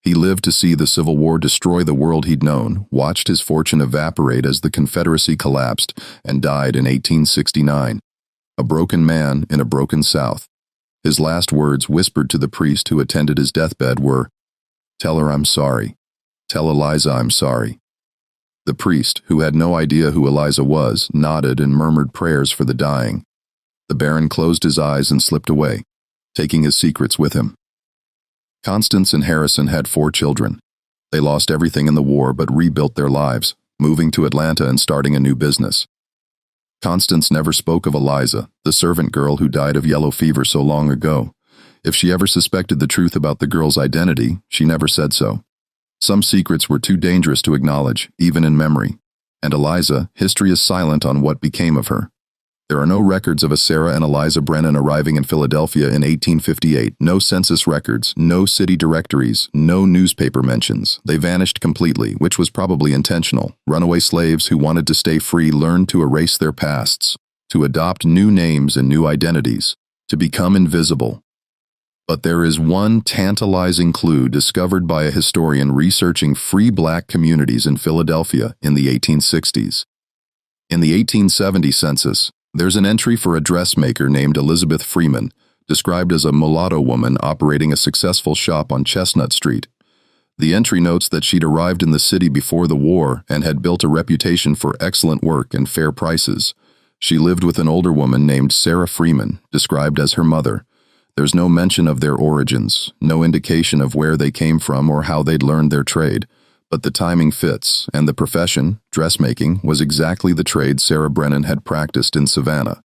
He lived to see the Civil War destroy the world he'd known, watched his fortune evaporate as the Confederacy collapsed, and died in 1869. A broken man in a broken South. His last words whispered to the priest who attended his deathbed were, "Tell her I'm sorry. Tell Eliza I'm sorry." The priest, who had no idea who Eliza was, nodded and murmured prayers for the dying. The Baron closed his eyes and slipped away, taking his secrets with him. Constance and Harrison had 4 children. They lost everything in the war but rebuilt their lives, moving to Atlanta and starting a new business. Constance never spoke of Eliza, the servant girl who died of yellow fever so long ago. If she ever suspected the truth about the girl's identity, she never said so. Some secrets were too dangerous to acknowledge, even in memory. And Eliza, history is silent on what became of her. There are no records of a Sarah and Eliza Brennan arriving in Philadelphia in 1858, no census records, no city directories, no newspaper mentions. They vanished completely, which was probably intentional. Runaway slaves who wanted to stay free learned to erase their pasts, to adopt new names and new identities, to become invisible. But there is one tantalizing clue discovered by a historian researching free black communities in Philadelphia in the 1860s. In the 1870 census, there's an entry for a dressmaker named Elizabeth Freeman, described as a mulatto woman operating a successful shop on Chestnut Street. The entry notes that she'd arrived in the city before the war and had built a reputation for excellent work and fair prices. She lived with an older woman named Sarah Freeman, described as her mother. There's no mention of their origins, no indication of where they came from or how they'd learned their trade. But the timing fits, and the profession, dressmaking, was exactly the trade Sarah Brennan had practiced in Savannah.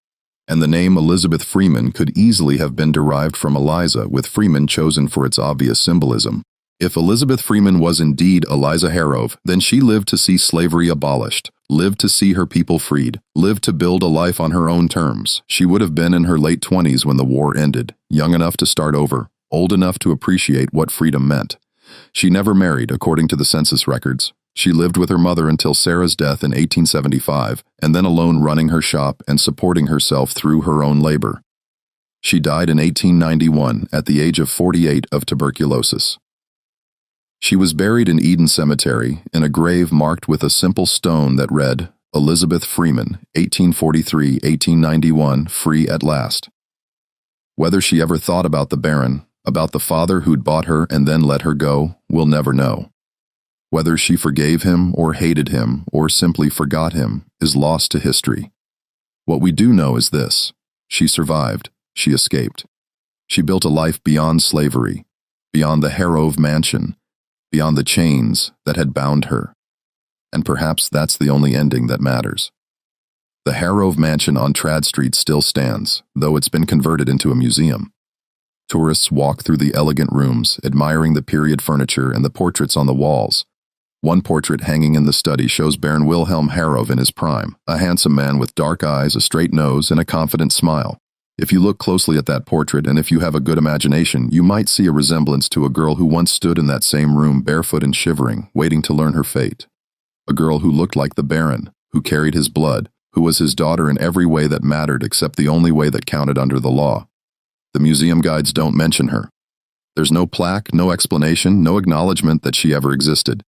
And the name Elizabeth Freeman could easily have been derived from Eliza, with Freeman chosen for its obvious symbolism. If Elizabeth Freeman was indeed Eliza Harrove, then she lived to see slavery abolished, lived to see her people freed, lived to build a life on her own terms. She would have been in her late 20s when the war ended, young enough to start over, old enough to appreciate what freedom meant. She never married, according to the census records. She lived with her mother until Sarah's death in 1875, and then alone running her shop and supporting herself through her own labor. She died in 1891 at the age of 48 of tuberculosis. She was buried in Eden Cemetery in a grave marked with a simple stone that read, Elizabeth Freeman, 1843-1891, free at last. Whether she ever thought about the Baron, about the father who'd bought her and then let her go, we'll never know. Whether she forgave him or hated him or simply forgot him is lost to history. What we do know is this: she survived, she escaped. She built a life beyond slavery, beyond the Harrove mansion, beyond the chains that had bound her. And perhaps that's the only ending that matters. The Harrove mansion on Trad Street still stands, though it's been converted into a museum. Tourists walk through the elegant rooms, admiring the period furniture and the portraits on the walls. One portrait hanging in the study shows Baron Wilhelm Harrove in his prime, a handsome man with dark eyes, a straight nose, and a confident smile. If you look closely at that portrait, and if you have a good imagination, you might see a resemblance to a girl who once stood in that same room, barefoot and shivering, waiting to learn her fate. A girl who looked like the Baron, who carried his blood, who was his daughter in every way that mattered except the only way that counted under the law. The museum guides don't mention her. There's no plaque, no explanation, no acknowledgement that she ever existed.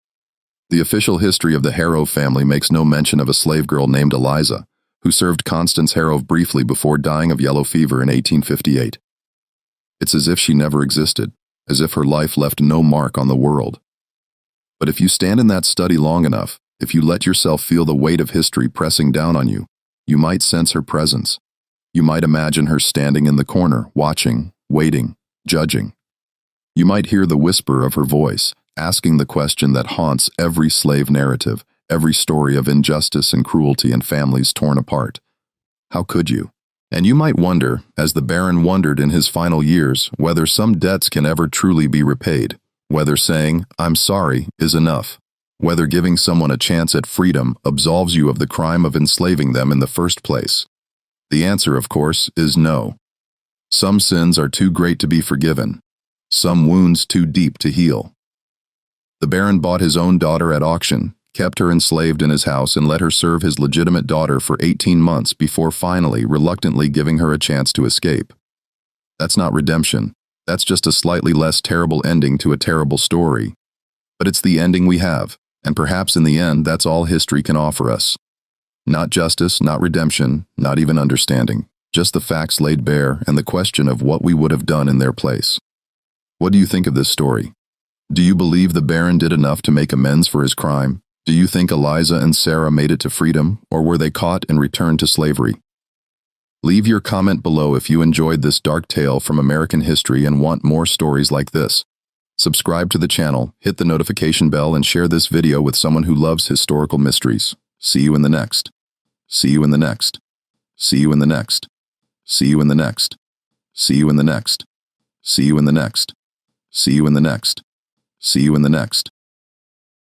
The official history of the Harrove family makes no mention of a slave girl named Eliza, who served Constance Harrove briefly before dying of yellow fever in 1858. It's as if she never existed, as if her life left no mark on the world. But if you stand in that study long enough, if you let yourself feel the weight of history pressing down on you, you might sense her presence. You might imagine her standing in the corner, watching, waiting, judging. You might hear the whisper of her voice, asking the question that haunts every slave narrative, every story of injustice and cruelty and families torn apart. How could you? And you might wonder, as the Baron wondered in his final years, whether some debts can ever truly be repaid, whether saying, "I'm sorry," is enough, whether giving someone a chance at freedom absolves you of the crime of enslaving them in the first place. The answer, of course, is no. Some sins are too great to be forgiven, some wounds too deep to heal. The Baron bought his own daughter at auction, kept her enslaved in his house, and let her serve his legitimate daughter for 18 months before finally, reluctantly giving her a chance to escape. That's not redemption. That's just a slightly less terrible ending to a terrible story. But it's the ending we have, and perhaps in the end, that's all history can offer us. Not justice, not redemption, not even understanding, just the facts laid bare and the question of what we would have done in their place. What do you think of this story? Do you believe the Baron did enough to make amends for his crime? Do you think Eliza and Sarah made it to freedom, or were they caught and returned to slavery? Leave your comment below if you enjoyed this dark tale from American history and want more stories like this. Subscribe to the channel, hit the notification bell, and share this video with someone who loves historical mysteries. See you in the next. See you in the next. See you in the next. See you in the next. See you in the next. See you in the next. See you in the next. See you in the next.